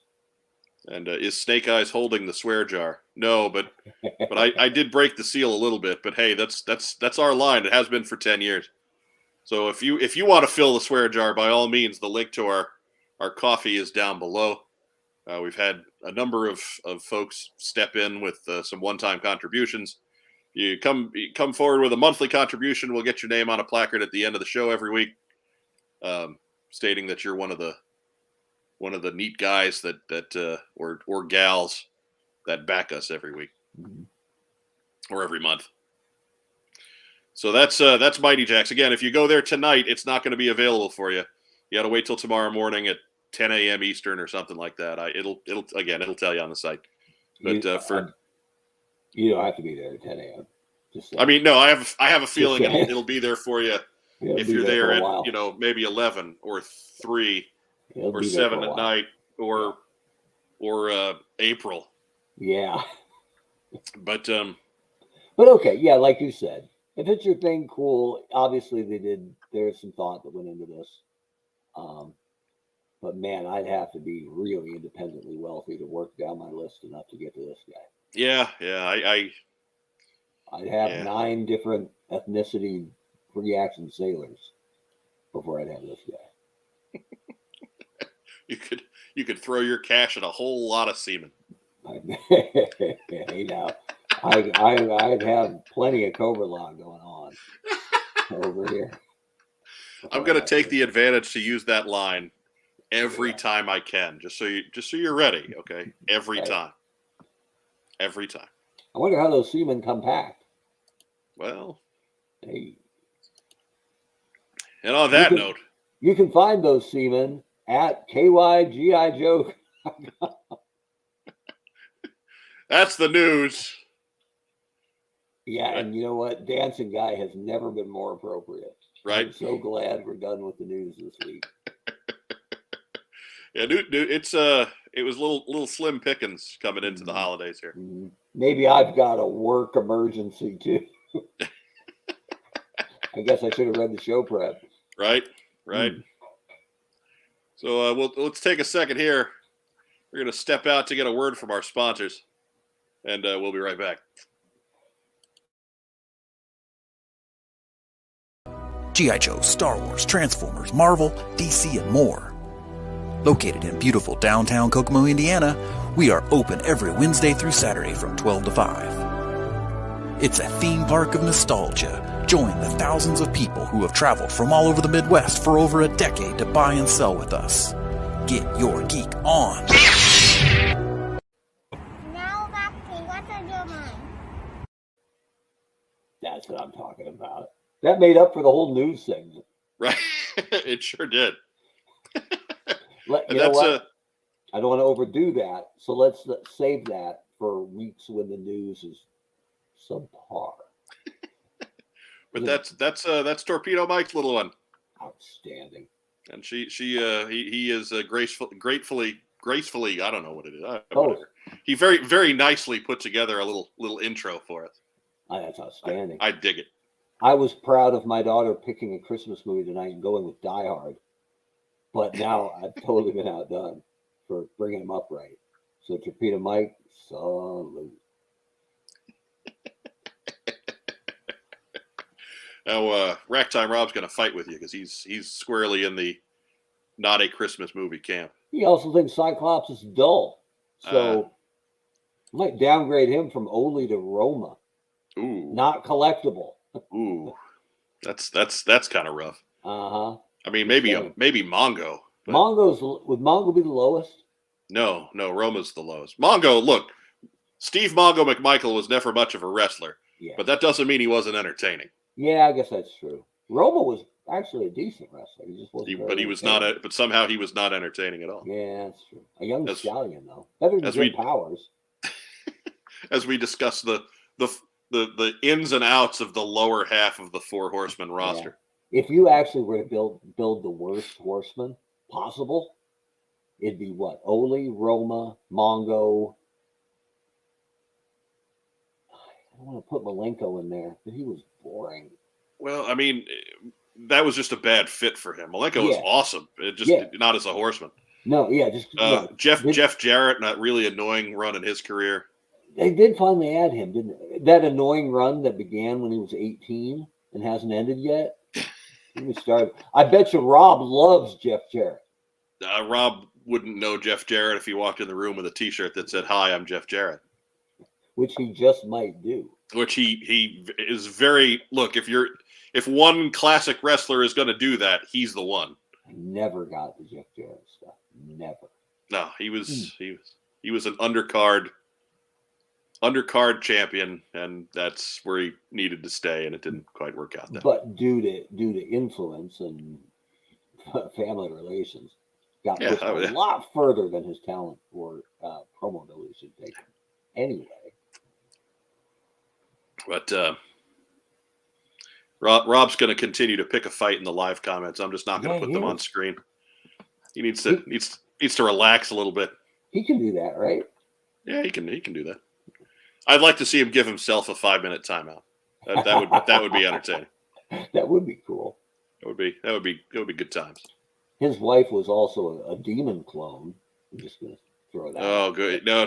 And is Snake Eyes holding the swear jar? No, but I did break the seal a little bit. But hey, that's our line. It has been for 10 years. So if you want to fill the swear jar, by all means, the link to our coffee is down below. We've had a number of folks step in with some one-time contributions. You come forward with a monthly contribution, we'll get your name on a placard at the end of the show every week, stating that you're one of the neat guys that or gals that back us every week or every month. So that's Mighty Jacks. Again, if you go there tonight, it's not going to be available for you. You got to wait till tomorrow morning at 10 a.m. Eastern or something like that. It'll tell you on the site. But you don't have to be there at 10 a.m. I mean, no, I have a feeling it'll be there for you if you're there at maybe 11 or 3 or 7 at night or April. Yeah. But okay, yeah, like you said, if it's your thing, cool. Obviously, there's some thought that went into this. But man, I'd have to be really independently wealthy to work down my list enough to get to this guy. Yeah, I'd have 9 different ethnicity reaction sailors before I'd have this guy. You could throw your cash at a whole lot of seamen. Hey now, I'd have plenty of Cobra Law going on over here. I'm going to take the advantage to use that line every time I can, just so you're ready. Okay, every time. I wonder how those seamen come packed. Well, hey. And on that note, you can find those seamen at KYGI Joke. That's the news. Yeah, and you know what? Dancing Guy has never been more appropriate. Right. I'm so glad we're done with the news this week. Yeah, it was little slim pickings coming into the holidays here. Maybe I've got a work emergency too. I guess I should have read the show prep. Right. So let's take a second here. We're going to step out to get a word from our sponsors, and we'll be right back. G.I. Joe, Star Wars, Transformers, Marvel, DC, and more. Located in beautiful downtown Kokomo, Indiana, we are open every Wednesday through Saturday from 12 to 5. It's a theme park of nostalgia. Join the thousands of people who have traveled from all over the Midwest for over a decade to buy and sell with us. Get your geek on. Now back to What's on Your Mind. That's what I'm talking about. That made up for the whole news segment. Right. It sure did. You know what? I don't want to overdo that. So let's save that for weeks when the news is subpar. But that's Torpedo Mike's little one. Outstanding. And he is gracefully. I don't know what it is. He very, very nicely put together a little intro for us. That's outstanding. I dig it. I was proud of my daughter picking a Christmas movie tonight and going with Die Hard. But now I've totally been outdone for bringing him up right. So Torpedo Mike, salute. Now, Rack Time Rob's going to fight with you because he's squarely in the not a Christmas movie camp. He also thinks Cyclops is dull. So I might downgrade him from Oli to Roma. Ooh. Not collectible. Ooh. That's kind of rough. Uh-huh. I mean, maybe Mongo. Would Mongo be the lowest? No, Roma's the lowest. Mongo, look, Steve Mongo McMichael was never much of a wrestler, but that doesn't mean he wasn't entertaining. Yeah, I guess that's true. Roma was actually a decent wrestler. He just wasn't. But he was not. But somehow he was not entertaining at all. Yeah, that's true. A young stallion, though. Better than Jim Powers. As we discuss the ins and outs of the lower half of the Four Horsemen roster. If you actually were to build the worst horseman possible, it'd be what? Oli, Roma, Mongo. I don't want to put Malenko in there, but he was boring. Well, I mean, that was just a bad fit for him. Malenko was awesome. It just not as a horseman. No, just Jeff Jarrett, not really annoying run in his career. They did finally add him, didn't they? That annoying run that began when he was 18 and hasn't ended yet. He started. I bet you Rob loves Jeff Jarrett. Rob wouldn't know Jeff Jarrett if he walked in the room with a T-shirt that said, "Hi, I'm Jeff Jarrett," which he just might do. Which he is very look. If one classic wrestler is going to do that, he's the one. I never got the Jeff Jarrett stuff. Never. No, he was an undercard champion, and that's where he needed to stay, and it didn't quite work out. But due to influence and family relations, got pushed a lot further than his talent or promo ability should take him. Anyway. But Rob's going to continue to pick a fight in the live comments. I'm just not going to put them on screen. He needs to relax a little bit. He can do that, right? Yeah, he can do that. I'd like to see him give himself a 5-minute timeout. That would be entertaining. That would be cool. That would be good times. His wife was also a demon clone. I'm just going to throw that. Oh, good. No,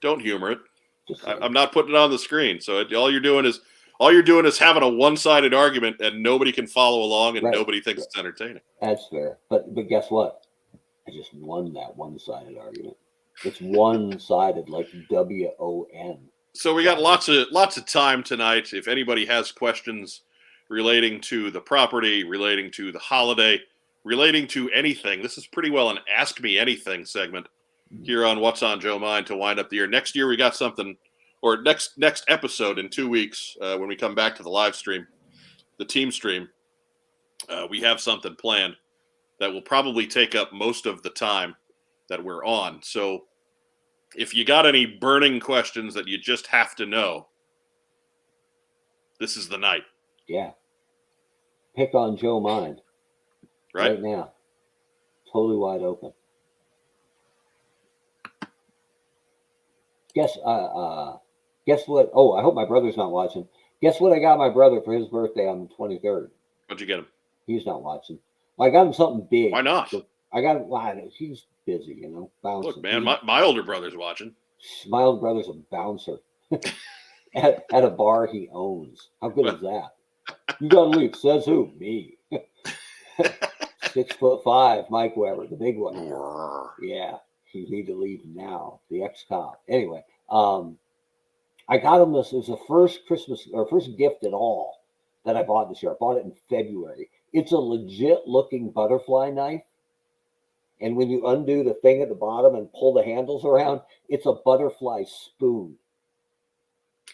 don't humor it. I'm not putting it on the screen. So all you're doing is having a one-sided argument, and nobody can follow along, and nobody thinks it's entertaining. That's fair. But guess what? I just won that one-sided argument. It's one-sided, like WOJM. So we got lots of time tonight. If anybody has questions relating to the property, relating to the holiday, relating to anything, this is pretty well an Ask Me Anything segment here on What's on Joe Mind to wind up the year. Next year we got something, or next episode in 2 weeks when we come back to the live stream, the TeamStream, we have something planned that will probably take up most of the time that we're on. So if you got any burning questions that you just have to know, this is the night. Yeah. Pick on Joe Mind. Right now. Totally wide open. Guess what? Oh, I hope my brother's not watching. Guess what I got my brother for his birthday on the 23rd? What'd you get him? He's not watching. Well, I got him something big. Why not? So I got him. He's busy, bouncing. Look, man, my older brother's watching. My older brother's a bouncer at a bar he owns. How good is that? You got to leave. Says who? Me. 6'5", Mike Weber, the big one. Yeah. You need to leave now. The ex-cop. Anyway, I got him this. It was the first Christmas or first gift at all that I bought this year. I bought it in February. It's a legit looking butterfly knife. And when you undo the thing at the bottom and pull the handles around, it's a butterfly spoon.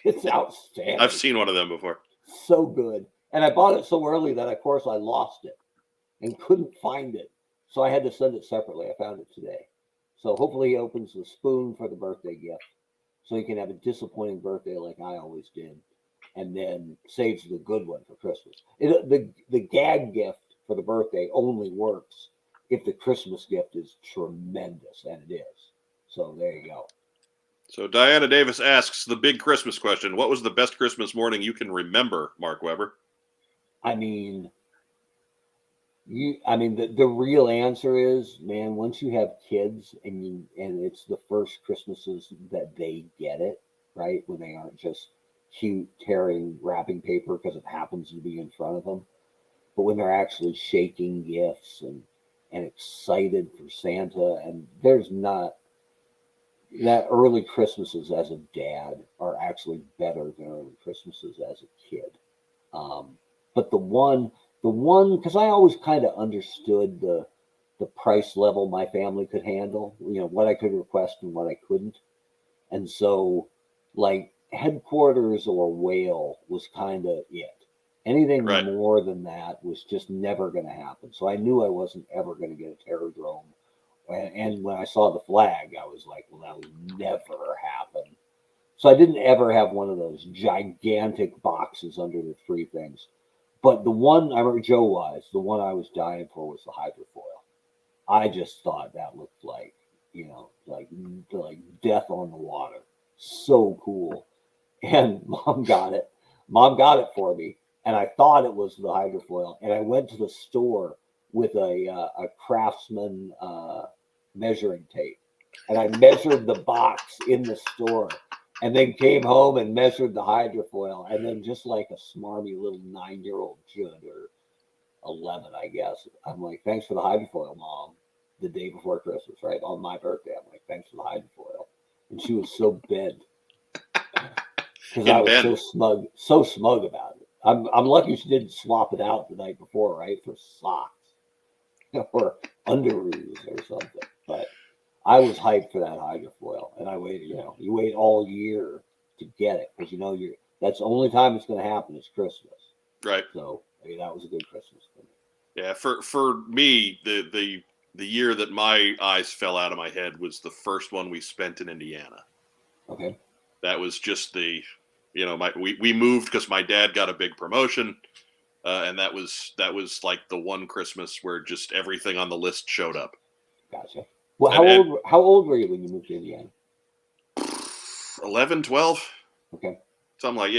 It's outstanding. I've seen one of them before. So good. And I bought it so early that, of course, I lost it and couldn't find it. So I had to send it separately. I found it today. So hopefully he opens the spoon for the birthday gift so he can have a disappointing birthday like I always did, and then saves the good one for Christmas. The gag gift for the birthday only works if the Christmas gift is tremendous, and it is. So there you go. So Diana Davis asks the big Christmas question. What was the best Christmas morning you can remember, Mark Weber? I mean, the real answer is, man, once you have kids and it's the first Christmases that they get it, right? When they aren't just cute tearing wrapping paper because it happens to be in front of them, but when they're actually shaking gifts and excited for Santa, and there's not that early Christmases as a dad are actually better than early Christmases as a kid. But the one, because I always kind of understood the price level my family could handle, what I could request and what I couldn't. And so, like, headquarters or whale was kind of it. Anything more than that was just never going to happen. So I knew I wasn't ever going to get a Terrordrome. And when I saw the flag, I was like, well, that would never happen. So I didn't ever have one of those gigantic boxes under the three things. But the one I remember Joe-wise, the one I was dying for was the hydrofoil. I just thought that looked like, like death on the water. So cool. And mom got it. Mom got it for me, and I thought it was the hydrofoil. And I went to the store with a Craftsman measuring tape, and I measured the box in the store, and then came home and measured the hydrofoil, and then just like a smarmy little 9-year-old should, or 11, I guess. I'm like, thanks for the hydrofoil, Mom. The day before Christmas, right on my birthday, I'm like, thanks for the hydrofoil, and she was so bent. Because I was so smug about it. I'm lucky she didn't swap it out the night before, right, for socks or underoos or something. But I was hyped for that hydrofoil, and I waited. You wait all year to get it because that's the only time it's going to happen is Christmas. Right. So that was a good Christmas for me. Yeah, for me, the year that my eyes fell out of my head was the first one we spent in Indiana. Okay. That was just we moved because my dad got a big promotion, and that was like the one Christmas where just everything on the list showed up. Gotcha. Well, how old were you when you moved to Indiana? 11, 12. Okay. Something like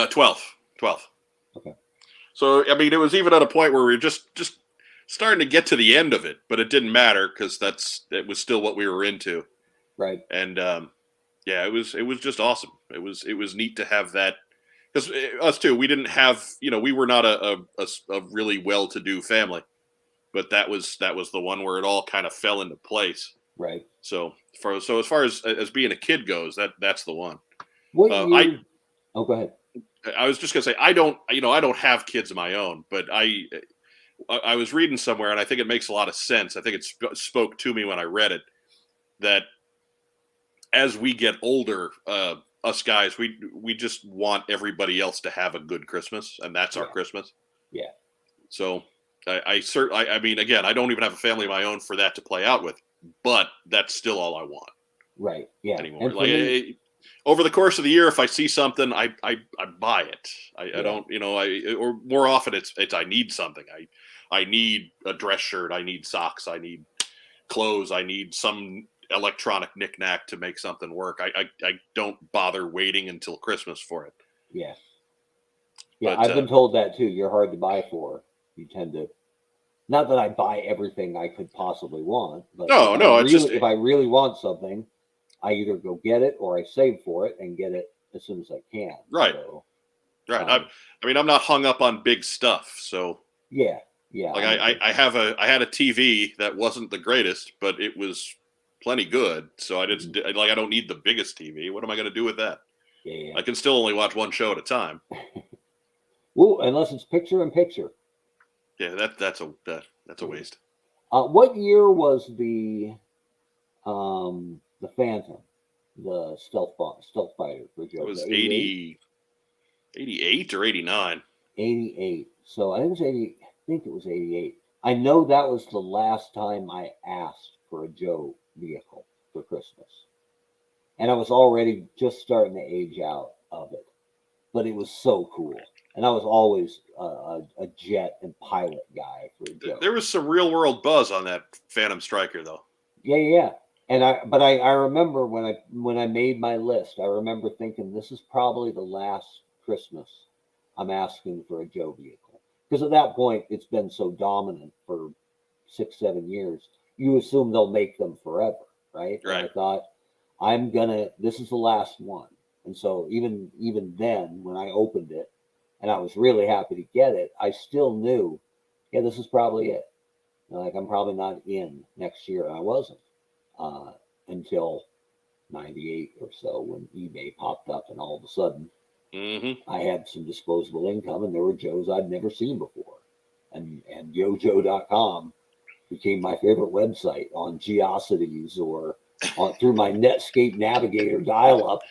12. Okay. So I mean, it was even at a point where we were just starting to get to the end of it, but it didn't matter because it was still what we were into. Right. And yeah, it was just awesome. It was neat to have that because us too. We didn't have we were not a really well-to-do family, but that was the one where it all kind of fell into place. Right. So as far as being a kid goes, that's the one. What year? Go ahead. I was just gonna say I don't have kids of my own, but I was reading somewhere and I think it makes a lot of sense. I think it spoke to me when I read it that as we get older, us guys, we just want everybody else to have a good Christmas, and that's our Christmas. Yeah. So I mean, again, I don't even have a family of my own for that to play out with, but that's still all I want. Right. Yeah. Anymore. Like over the course of the year, if I see something, I buy it. I don't, or more often it's I need something. I need a dress shirt. I need socks. I need clothes. I need some electronic knickknack to make something work. I don't bother waiting until Christmas for it. Yeah. Yeah, but, I've been told that too. You're hard to buy for. You tend to, not that I buy everything I could possibly want, but if I really want something, I either go get it or I save for it and get it as soon as I can. Right. So, right. I mean, I'm not hung up on big stuff. So yeah. Like I had a TV that wasn't the greatest, but it was plenty good. So I don't need the biggest TV. What am I going to do with that? Yeah. I can still only watch one show at a time. Well, unless it's picture in picture. Yeah, that's a waste. What year was the Phantom, the stealth fighter for Joe? It was 88 or 89. 88. So I think it was 88. I know that was the last time I asked for a Joe vehicle for Christmas. And I was already just starting to age out of it. But it was so cool. And I was always a jet and pilot guy for a Joe. There was some real world buzz on that Phantom Striker, though. Yeah. And I remember when I made my list, I remember thinking this is probably the last Christmas I'm asking for a Joe vehicle. Because at that point, it's been so dominant for 6-7 years. You assume they'll make them forever, right? Right. And I thought, this is the last one. And so even then, when I opened it, and I was really happy to get it, I still knew, this is probably it. Like, I'm probably not in next year. And I wasn't until 98 or so when eBay popped up, and all of a sudden, I had some disposable income, and there were Joes I'd never seen before. And YoJo.com became my favorite website on Geocities or through my Netscape Navigator dial-up.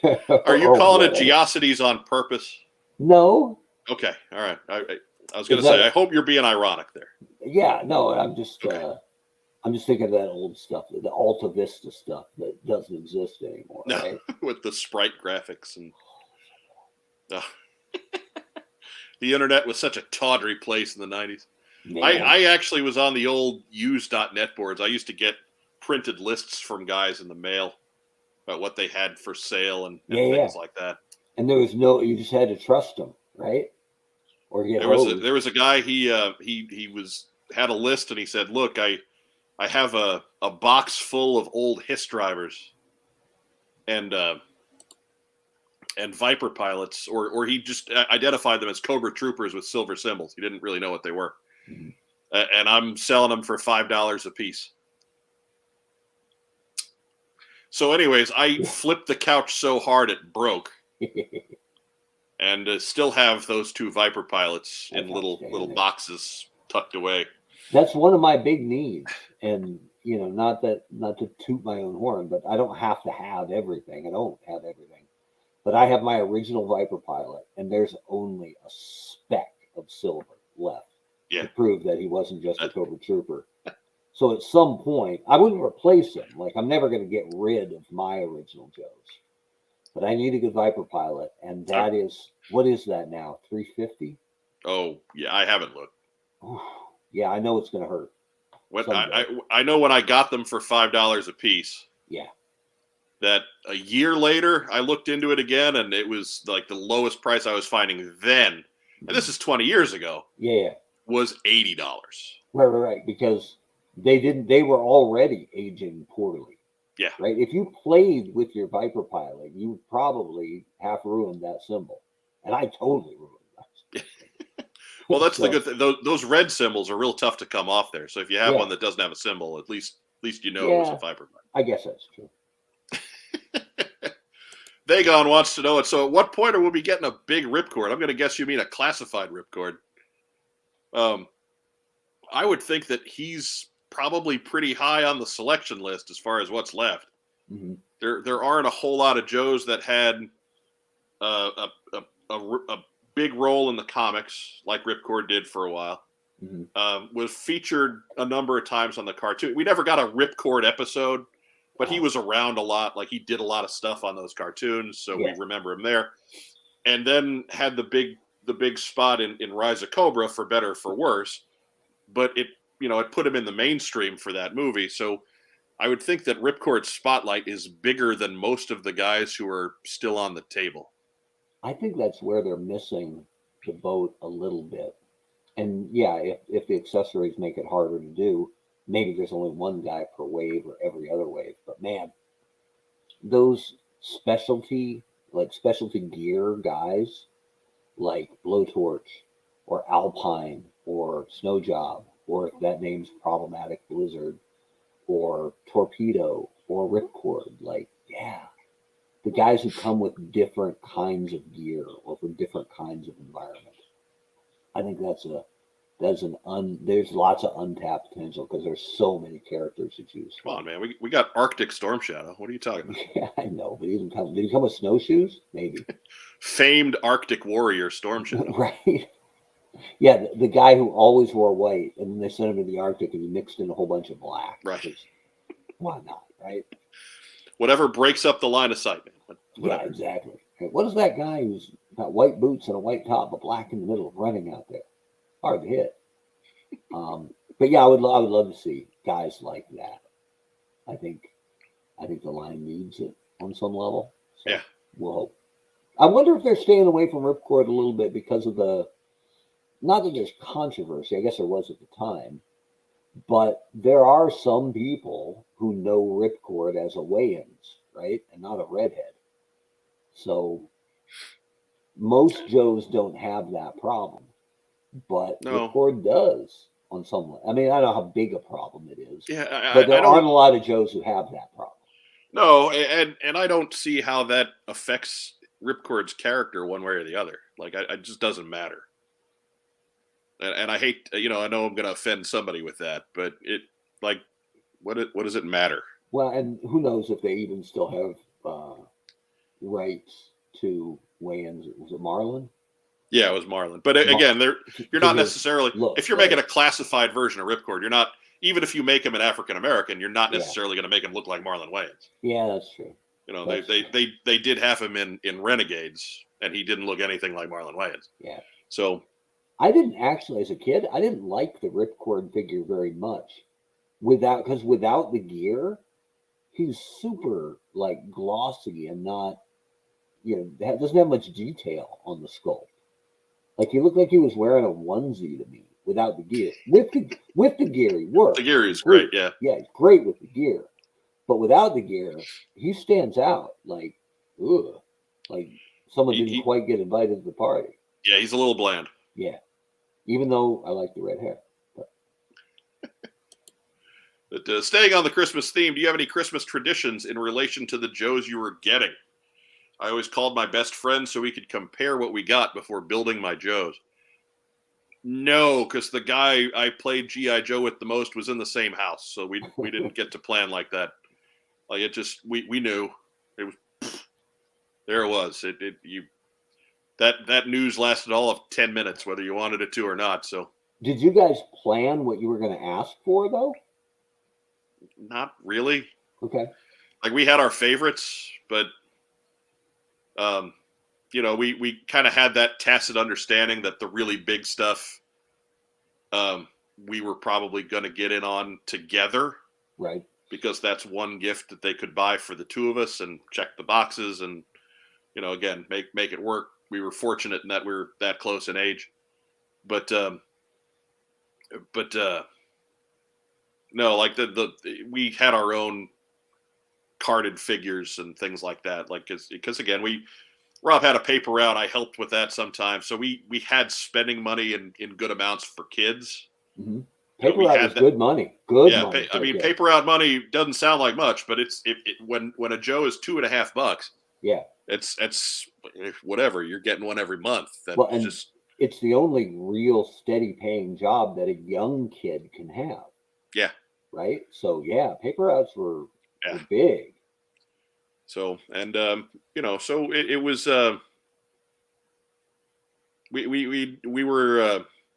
Are you calling it Geocities on purpose? No. Okay, all right. I was going to say, I hope you're being ironic there. Yeah, no, I'm just thinking of that old stuff, the Alta Vista stuff that doesn't exist anymore. No, right? with the sprite graphics and The internet was such a tawdry place in the 90s. Man. I actually was on the old use.net boards. I used to get printed lists from guys in the mail about what they had for sale and things like that. And there was you just had to trust them, right? Or get there was a guy, he had a list, and he said, look, I have a box full of old HISS drivers and Viper pilots, or he just identified them as Cobra troopers with silver symbols. He didn't really know what they were. Mm-hmm. And I'm selling them for $5 a piece. So anyways, I flipped the couch so hard it broke. And still have those 2 Viper pilots in little boxes tucked away. That's one of my big needs. And, not to toot my own horn, but I don't have to have everything. I don't have everything. But I have my original Viper pilot, and there's only a speck of silver left to prove that he wasn't just a Cobra trooper. So at some point, I wouldn't replace him. Like, I'm never going to get rid of my original Joes. But I need a good Viper pilot, and that is, what is that now, 350? Oh, yeah, I haven't looked. Yeah, I know it's going to hurt. I know when I got them for $5 a piece. Yeah. That a year later, I looked into it again, and it was like the lowest price I was finding then, and this is 20 years ago. Yeah. Was $80. Right. Because they were already aging poorly. Yeah. Right. If you played with your Viper pilot, you probably half ruined that symbol, and I totally ruined that. Well, that's the good thing. Those red symbols are real tough to come off there. So if you have one that doesn't have a symbol, at least it was a Viper pilot. I guess that's true. Vagon wants to know it. So at what point are we getting a big ripcord? I'm going to guess you mean a classified ripcord. I would think that he's probably pretty high on the selection list as far as what's left. Mm-hmm. There aren't a whole lot of Joes that had a big role in the comics like Ripcord did for a while. Mm-hmm. Was featured a number of times on the cartoon. We never got a Ripcord episode, but he was around a lot. Like, he did a lot of stuff on those cartoons, so we remember him there. And then had the big spot in Rise of Cobra, for better or for worse. But it put him in the mainstream for that movie. So I would think that Ripcord's spotlight is bigger than most of the guys who are still on the table. I think that's where they're missing the boat a little bit. And if the accessories make it harder to do, maybe there's only one guy per wave or every other wave. But man, those specialty gear guys like Blowtorch or Alpine or Snow Job, or if that name's problematic, Blizzard, or Torpedo, or Ripcord, the guys who come with different kinds of gear or for different kinds of environment. I think there's lots of untapped potential because there's so many characters to choose from. Come on, man. We got Arctic Storm Shadow. What are you talking about? Yeah, I know, but did he come with snowshoes? Maybe. Famed Arctic warrior Storm Shadow. Right. Yeah, the guy who always wore white, and then they sent him to the Arctic and he mixed in a whole bunch of black. Right. Why not, right? Whatever breaks up the line of sight, man. Yeah, exactly. What is that guy who's got white boots and a white top, but black in the middle, running out there? Hard to hit. But yeah, I would love to see guys like that. I think the line needs it on some level. So yeah. We'll hope. I wonder if they're staying away from Ripcord a little bit because of not that there's controversy, I guess there was at the time, but there are some people who know Ripcord as a Wayans, right? And not a redhead. So most Joes don't have that problem, but Ripcord does on some level. I mean, I don't know how big a problem it is, but there aren't a lot of Joes who have that problem. No, and I don't see how that affects Ripcord's character one way or the other. Like, it just doesn't matter. And I hate, I know I'm going to offend somebody with that, but what does it matter? Well, and who knows if they even still have rights to Wayans. Was it Marlin? Yeah, it was Marlin. But again, you're not necessarily, if you're making a classified version of Ripcord, you're not, even if you make him an African American, you're not necessarily going to make him look like Marlon Wayans. Yeah, that's true. They did have him in Renegades, and he didn't look anything like Marlon Wayans. Yeah. So I didn't actually, as a kid, I didn't like the Ripcord figure very much. Without the gear, he's super like glossy and not, doesn't have much detail on the sculpt. Like he looked like he was wearing a onesie to me without the gear. With the gear, he works. The gear is great, yeah. Yeah, he's great with the gear. But without the gear, he stands out like, ugh, like someone didn't quite get invited to the party. Yeah, he's a little bland. Yeah, even though I like the red hair. But staying on the Christmas theme, do you have any Christmas traditions in relation to the Joes you were getting? I always called my best friend so we could compare what we got before building my Joes. No, because the guy I played G.I. Joe with the most was in the same house, so we didn't get to plan like that. Like it just we knew it was there. It was that news lasted all of 10 minutes, whether you wanted it to or not. So did you guys plan what you were going to ask for though? Not really. Okay. Like we had our favorites, but we kind of had that tacit understanding that the really big stuff we were probably going to get in on together. Right. Because that's one gift that they could buy for the two of us and check the boxes and, again, make it work. We were fortunate in that we were that close in age. But no, like we had our own carded figures and things like that. Like, because again, Rob had a paper route. I helped with that sometimes. So we had spending money in good amounts for kids. Mm-hmm. Paper route was good money. Good money. Paper route money doesn't sound like much, but when a Joe is $2.50. Yeah. It's whatever. You're getting one every month. It's the only real steady paying job that a young kid can have. Yeah. Right. So yeah, paper routes were big. So and so it was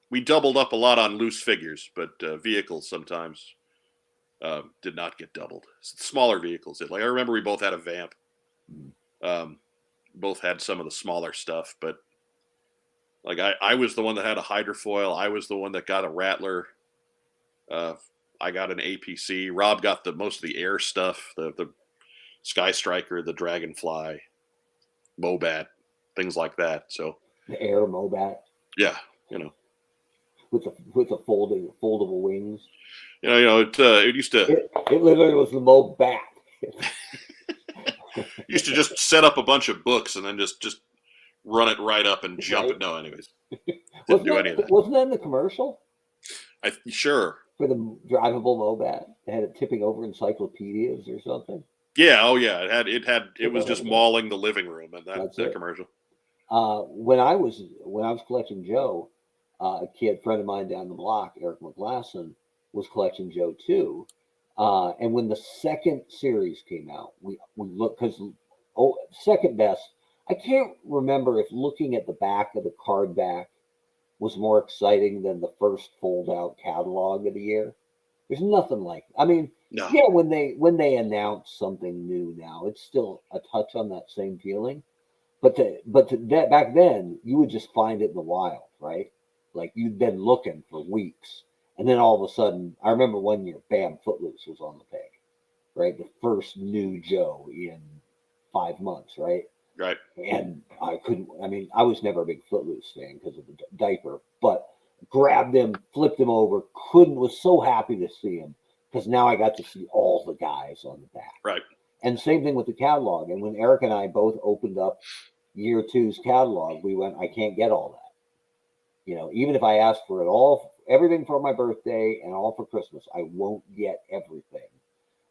we doubled up a lot on loose figures, but vehicles sometimes did not get doubled. Smaller vehicles did. Like I remember we both had a Vamp. Both had some of the smaller stuff, but like I was the one that had a hydrofoil. I was the one that got a Rattler. I got an APC. Rob got most of the air stuff, the Sky Striker, the Dragonfly, Mobat, things like that. So the air Mobat. Yeah, with the foldable wings. It used to. It literally was the Mobat. Used to just set up a bunch of books and then just run it right up and jump it. No, anyways, didn't do any of that. Wasn't that in the commercial? Sure. For the drivable Mobat, they had it tipping over encyclopedias or something. Yeah. Oh, yeah. It was just mauling the living room, and that commercial. When I was collecting Joe, a friend of mine down the block, Eric McGlasson, was collecting Joe too. And when the second series came out, we looked because second best. I can't remember if looking at the back of the card back was more exciting than the first fold out catalog of the year. There's nothing like it. I mean, no. Yeah, when they announce something new now, it's still a touch on that same feeling. But that back then, you would just find it in the wild, right? Like you'd been looking for weeks, and then all of a sudden, I remember one year, bam, Footloose was on the peg, right? The first new Joe in 5 months, right? Right. And I was never a big Footloose fan because of the diaper, but grabbed him, flipped him over, was so happy to see him because now I got to see all the guys on the back. Right. And same thing with the catalog. And when Eric and I both opened up year two's catalog, we went, I can't get all that. Even if I asked for it all, everything for my birthday and all for Christmas, I won't get everything.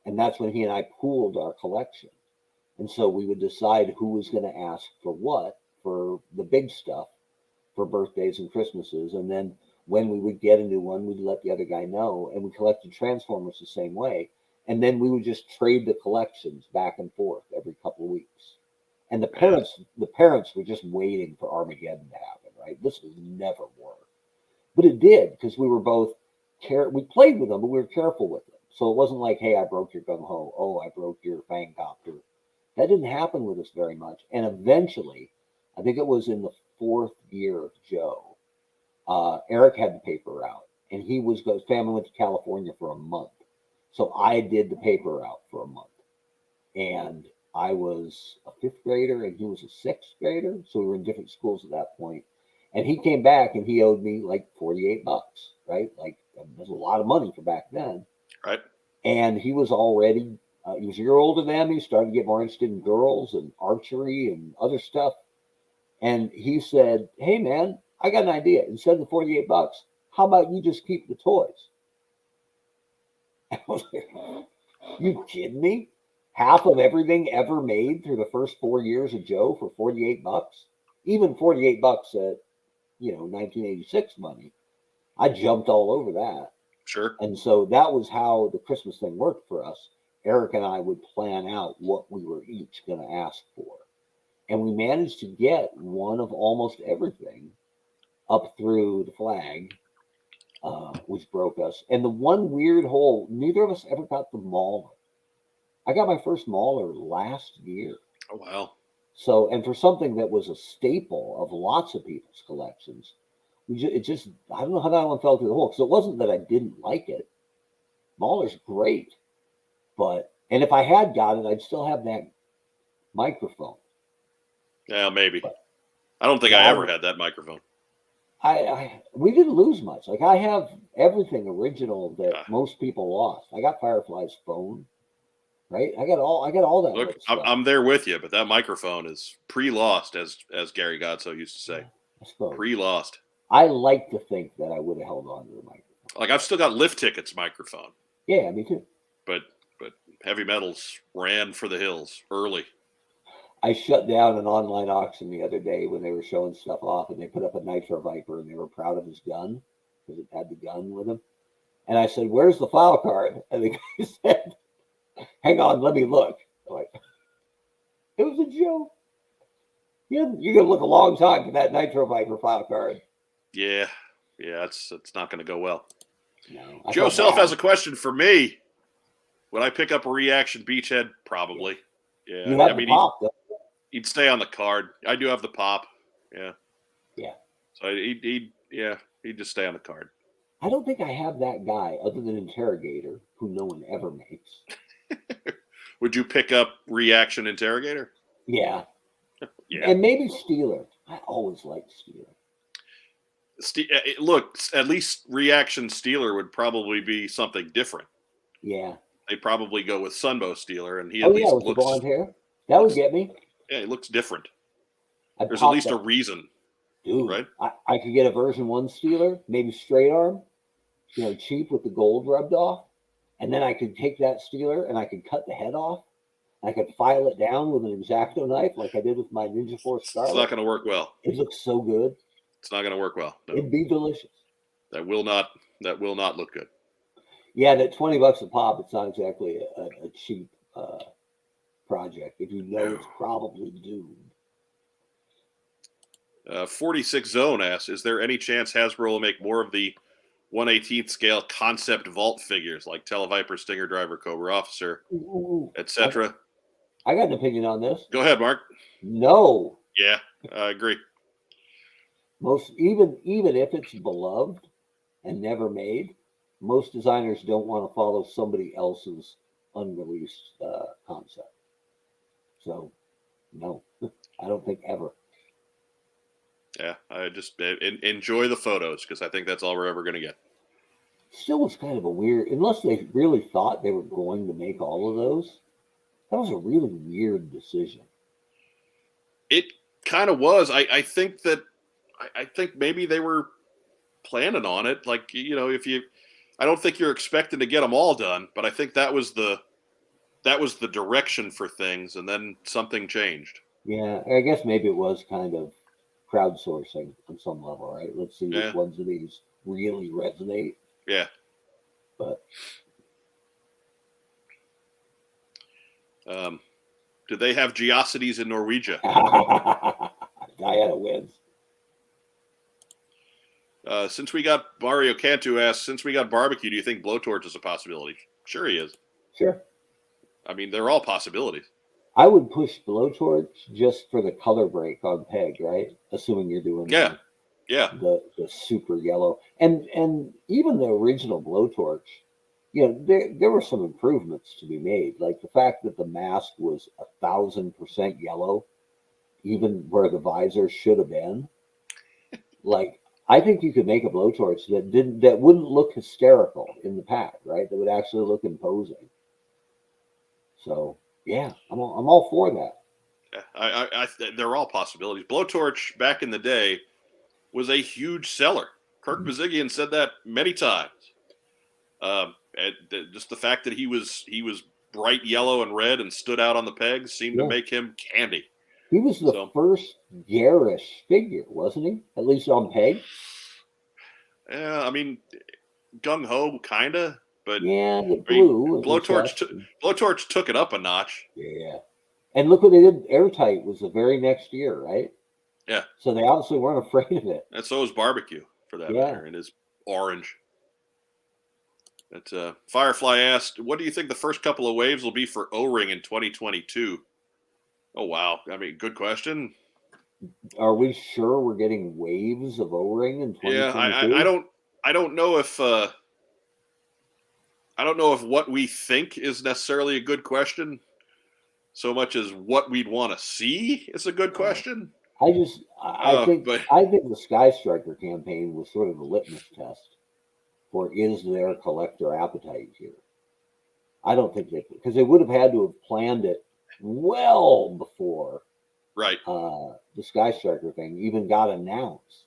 And that's when he and I pooled our collection. And so we would decide who was going to ask for what for the big stuff for birthdays and Christmases. And then when we would get a new one, we'd let the other guy know. And we collected Transformers the same way. And then we would just trade the collections back and forth every couple of weeks. And the parents were just waiting for Armageddon to happen, right? This would never work. But it did, because we were both we played with them, but we were careful with them. So it wasn't like, hey, I broke your gung ho. Oh, I broke your Fangcopter. That didn't happen with us very much. And eventually, I think it was in the 4th year of Joe. Eric had the paper route, and his family went to California for a month. So I did the paper route for a month. And I was a 5th grader and he was a 6th grader. So we were in different schools at that point. And he came back and he owed me like $48, right? Like, that's a lot of money for back then. Right. And he was already, he was a year older than me, started to get more interested in girls and archery and other stuff. And he said, hey, man, I got an idea. Instead of the $48, how about you just keep the toys? I was like, you kidding me? Half of everything ever made through the first 4 years of Joe for $48? Even $48 at, 1986 money. I jumped all over that. Sure. And so that was how the Christmas thing worked for us. Eric and I would plan out what we were each going to ask for. And we managed to get one of almost everything up through the flag, which broke us. And the one weird hole, neither of us ever got the Mauler. I got my first Mauler last year. Oh, wow. So, and for something that was a staple of lots of people's collections, I don't know how that one fell through the hole. Because it wasn't that I didn't like it. Mauler's great. And if I had got it, I'd still have that microphone. Yeah, maybe. I don't think I ever had that microphone. We didn't lose much. Like, I have everything original that most people lost. I got Firefly's phone, right? I got all that. Look, I'm there with you, but that microphone is pre-lost, as Gary Godso used to say. Pre-lost. I like to think that I would have held on to the microphone. Like, I've still got Lift Ticket's microphone. Yeah, me too. But Heavy Metals ran for the hills early. I shut down an online auction the other day when they were showing stuff off, and they put up a Nitro Viper, and they were proud of his gun because it had the gun with him. And I said, "Where's the file card?" And the guy said, "Hang on, let me look." I'm like, it was a joke. You're gonna look a long time for that Nitro Viper file card. Yeah, it's not going to go well. No, Joe Self has a question for me. Would I pick up a Reaction Beachhead? Probably. Yeah. You have the pop, he'd stay on the card. I do have the pop. Yeah. Yeah. So he'd just stay on the card. I don't think I have that guy other than Interrogator, who no one ever makes. Would you pick up Reaction Interrogator? Yeah. Yeah. And maybe Steeler. I always liked Steeler. Look, at least Reaction Steeler would probably be something different. Yeah. They probably go with Sunbow Steeler, and he with the blonde hair. That would get me. Yeah, he looks different. There's at least a reason. Dude, right? I could get a version 1 Steeler, maybe straight arm, cheap with the gold rubbed off. And then I could take that Steeler and I could cut the head off. I could file it down with an X-Acto knife like I did with my Ninja Force Scarlet. It's not going to work well. It looks so good. It's not going to work well. No. It'd be delicious. That will not look good. Yeah, that $20 a pop, it's not exactly a cheap project. If you know it's probably doomed. 46 Zone asks, is there any chance Hasbro will make more of the 1/18th scale concept vault figures like Televiper, Stinger Driver, Cobra Officer, etc.? I got an opinion on this. Go ahead, Mark. No. Yeah, I agree. Even if it's beloved and never made, most designers don't want to follow somebody else's unreleased concept. So, no, I don't think ever. Yeah, I just enjoy the photos because I think that's all we're ever going to get. Still was kind of a weird, unless they really thought they were going to make all of those, that was a really weird decision. It kind of was. I think maybe they were planning on it. Like, I don't think you're expecting to get them all done, but I think that was the direction for things, and then something changed. Yeah, I guess maybe it was kind of crowdsourcing on some level, right? Let's see which ones of these really resonate. Yeah. But do they have Geocities in Norwegia? Diana wins. Since we got Mario Cantu asked, since we got barbecue, do you think Blowtorch is a possibility? Sure he is. Sure. I mean, they're all possibilities. I would push blowtorch just for the color break on peg, right? Assuming you're doing Yeah. the super yellow, and even the original blowtorch, there were some improvements to be made, like the fact that the mask was 1,000% yellow, even where the visor should have been. Like, I think you could make a blowtorch that wouldn't look hysterical in the pack, right? That would actually look imposing. So yeah, I'm all for that. They're all possibilities. Blowtorch back in the day was a huge seller. Kirk Bazigian said that many times. And just the fact that he was bright yellow and red and stood out on the pegs seemed to make him candy. He was the first garish figure, wasn't he? At least on peg. Yeah, I mean, gung ho, kinda, but yeah, the blue. Blowtorch took it up a notch. Yeah, and look what they did. Airtight was the very next year, right? Yeah. So they obviously weren't afraid of it. And so was Barbecue, for that matter, and his orange. But Firefly asked, "What do you think the first couple of waves will be for O-ring in 2022?" Oh wow! I mean, good question. Are we sure we're getting waves of O-ring in 2022? Yeah, I don't know if what we think is necessarily a good question, so much as what we'd want to see is a good question. I think the Sky Striker campaign was sort of a litmus test for is there collector appetite here. I don't think because they would have had to have planned it well before right the Sky Striker thing even got announced.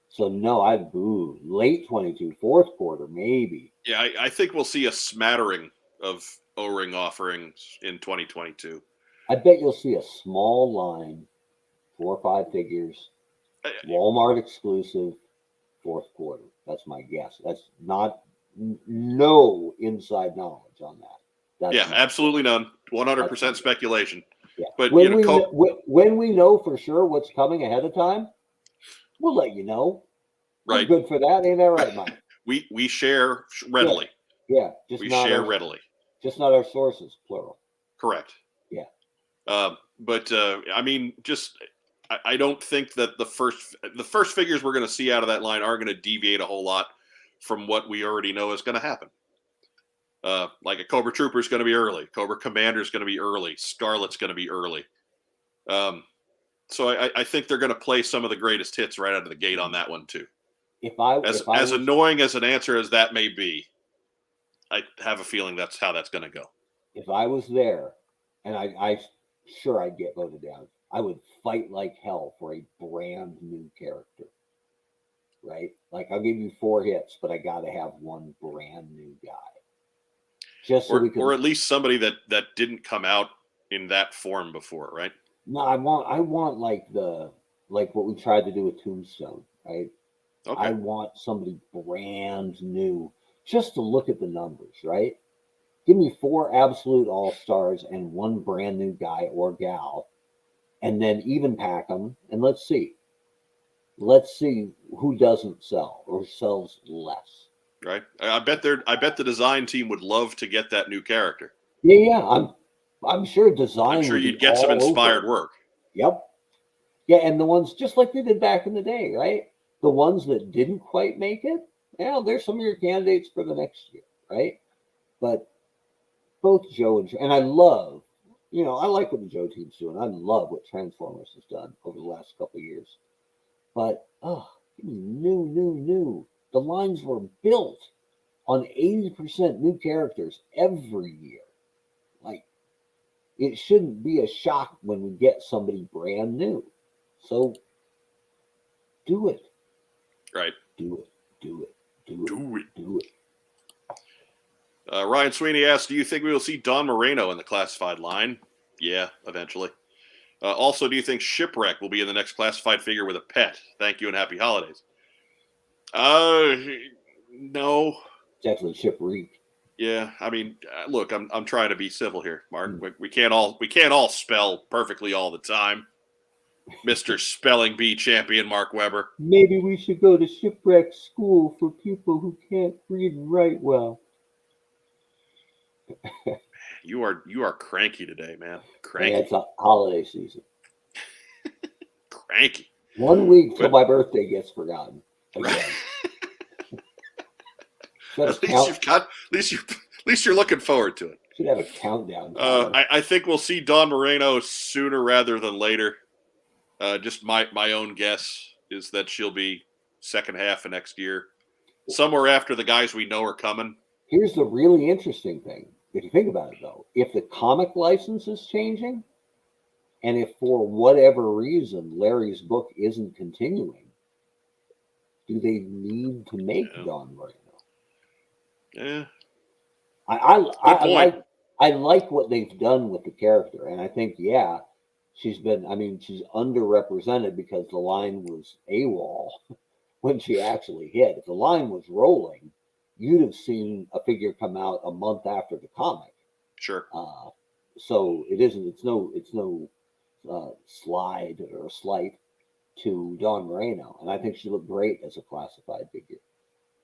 So no, I'd boo late 22, fourth quarter maybe. Yeah, I think we'll see a smattering of O-ring offerings in 2022. I bet you'll see a small line, 4 or 5 figures, Walmart exclusive, fourth quarter. That's my guess. That's not no inside knowledge on that. That's absolutely none. 100% speculation. Yeah. But when we know for sure what's coming ahead of time, we'll let you know. Right. We're good for that, ain't that right, Mike? we share readily. Yeah. We share readily. Just not our sources, plural. Correct. Yeah. But I mean, I don't think that the first figures we're going to see out of that line are going to deviate a whole lot from what we already know is going to happen. Like a Cobra Trooper is going to be early. Cobra Commander is going to be early. Scarlet's going to be early. So I think they're going to play some of the greatest hits right out of the gate on that one too. As annoying as an answer as that may be, I have a feeling that's how that's going to go. If I was there, and I sure I'd get voted down, I would fight like hell for a brand new character. Right? Like I'll give you 4 hits, but I got to have one brand new guy. Just so or at least somebody that didn't come out in that form before, right? No, I want like what we tried to do with Tombstone, right? Okay. I want somebody brand new just to look at the numbers, right? Give me 4 absolute all-stars and 1 brand new guy or gal, and then even pack them, and let's see who doesn't sell or sells less. Right. I bet the design team would love to get that new character. Yeah. I'm sure design. I'm sure you'd get some inspired work. Yep. Yeah, and the ones just like they did back in the day, right? The ones that didn't quite make it, there's some of your candidates for the next year, right? But both Joe and I love, I like what the Joe team's doing. I love what Transformers has done over the last couple of years. But new. The lines were built on 80% new characters every year. Like, it shouldn't be a shock when we get somebody brand new. So do it. Right. Do it. Ryan Sweeney asked, do you think we will see Don Moreno in the classified line? Yeah, eventually. Also, do you think Shipwreck will be in the next classified figure with a pet? Thank you and happy holidays. No. It's actually Shipwreck. Yeah, I mean, look, I'm trying to be civil here, Mark. We can't all spell perfectly all the time. Mr. Spelling Bee champion Mark Weber. Maybe we should go to Shipwreck school for people who can't read and write well. You are cranky today, man. And Cranky. it's a holiday season. Cranky. 1 week till But- my birthday gets forgotten. Again. Right. Should, At least you're looking forward to it. should have a countdown. Tyler. I think we'll see Dawn Moreno sooner rather than later. Just my own guess is that she'll be second half of next year, somewhere after the guys we know are coming. Here's the really interesting thing. If you think about it, though, if the comic license is changing, and if for whatever reason Larry's book isn't continuing, do they need to make Dawn Moreno? Yeah. I like what they've done with the character, and I think she's underrepresented because the line was AWOL when she actually hit. If the line was rolling, you'd have seen a figure come out a month after the comic. Sure. So it's no slide or slight to Dawn Moreno, and I think she looked great as a classified figure.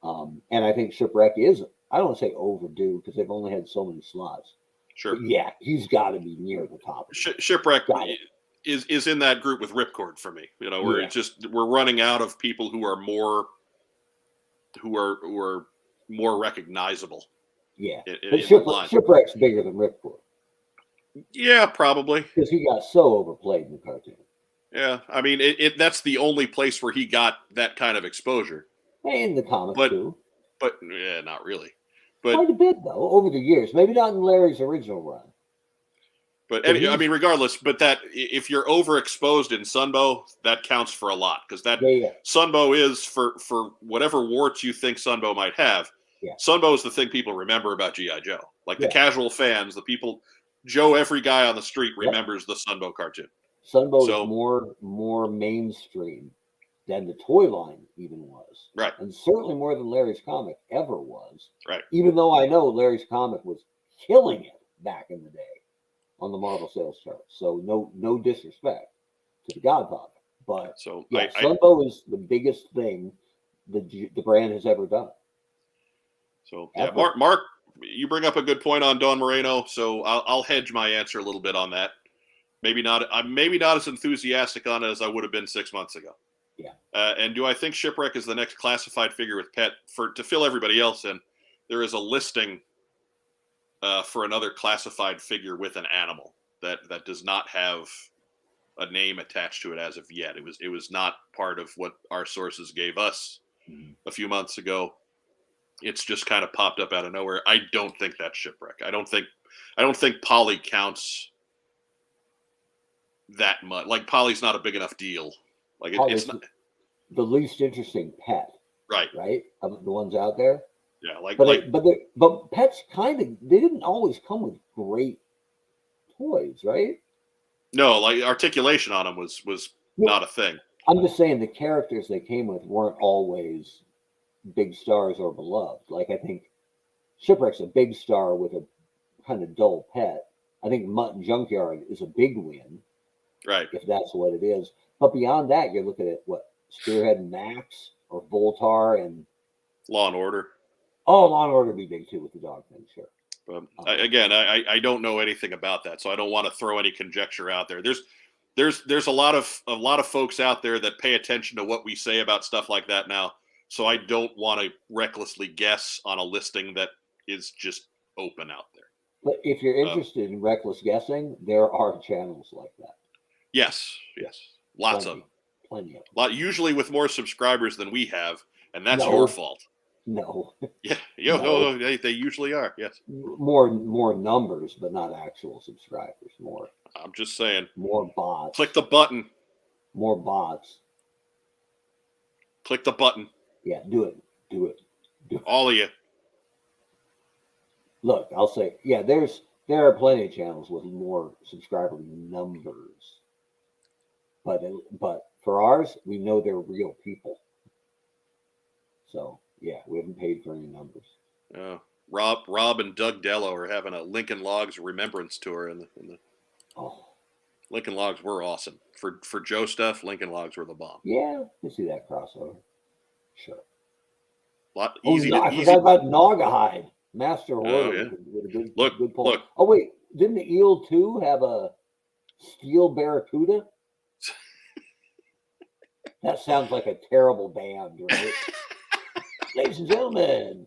And I think Shipwreck is, I don't want to say overdue because they've only had so many slots. Sure. But yeah, he's got to be near the top. Shipwreck is in that group with Ripcord for me. We're running out of people who are more recognizable. Yeah, in Shipwreck's bigger than Ripcord. Yeah, probably because he got so overplayed in the cartoon. Yeah, I mean, that's the only place where he got that kind of exposure. In the comics too. But yeah, not really. But quite a bit though over the years. Maybe not in Larry's original run. But I mean, regardless. But that if you're overexposed in Sunbow, that counts for a lot because Sunbow is for whatever warts you think Sunbow might have. Yeah. Sunbow is the thing people remember about G.I. Joe. Like the casual fans, the people, Joe, every guy on the street remembers the Sunbow cartoon. Sunbow is more mainstream than the toy line even was. Right. And certainly more than Larry's comic ever was. Right. Even though I know Larry's comic was killing it back in the day on the Marvel sales chart. So no disrespect to the Godfather. But Sunbow is the biggest thing the brand has ever done. So Mark, you bring up a good point on Dawn Moreno. So I'll hedge my answer a little bit on that. I'm maybe not as enthusiastic on it as I would have been 6 months ago. Yeah. And do I think Shipwreck is the next classified figure with Pet? To fill everybody else in, there is a listing for another classified figure with an animal that does not have a name attached to it as of yet. It was not part of what our sources gave us a few months ago. It's just kind of popped up out of nowhere. I don't think that's Shipwreck. I don't think Polly counts that much. Like Polly's not a big enough deal. Like it's not the least interesting pet. Right. Of the ones out there. Yeah. But pets they didn't always come with great toys, right? No, like articulation on them was not a thing. I'm just saying the characters they came with weren't always big stars or beloved. Like I think Shipwreck's a big star with a kind of dull pet. I think Mutt and Junkyard is a big win. Right. If that's what it is. But beyond that, you're looking at Spearhead and Max or Voltar and Law and Order. Oh, Law and Order would be big too with the dog thing, sure. But I don't know anything about that, so I don't want to throw any conjecture out there. There's a lot of folks out there that pay attention to what we say about stuff like that now. So I don't want to recklessly guess on a listing that is just open out there. But if you're interested in reckless guessing, there are channels like that. Yes. Lots of them. Plenty of them. Usually with more subscribers than we have, and that's your fault. No. Yeah. No, they usually are. Yes. More numbers, but not actual subscribers. More. I'm just saying. More bots. Click the button. More bots. Click the button. Yeah, do it. All of you. Look, I'll say, there are plenty of channels with more subscriber numbers. But for ours, we know they're real people. So we haven't paid for any numbers. Rob and Doug Dello are having a Lincoln Logs remembrance tour in the Lincoln Logs were awesome. For Joe stuff, Lincoln Logs were the bomb. Yeah, you see that crossover. Sure. Easy. I forgot about Naugahyde. Master Horror with a good pull. Look. Oh wait, didn't the Eel 2 have a Steel Barracuda? That sounds like a terrible band, right? Ladies and gentlemen,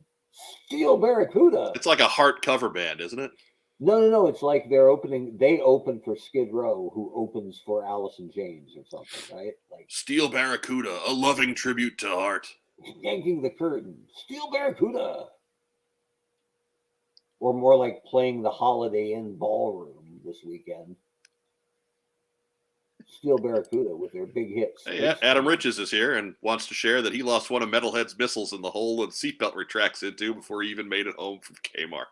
Steel Barracuda. It's like a Heart cover band, isn't it? No. It's like they open for Skid Row, who opens for Allison James or something, right? Like Steel Barracuda, a loving tribute to Heart. yanking the curtain. Steel Barracuda. Or more like playing the Holiday Inn Ballroom this weekend. Steel Barracuda with their big hits. Hey, Adam Riches is here and wants to share that he lost one of Metalhead's missiles in the hole that the seatbelt retracts into before he even made it home from Kmart.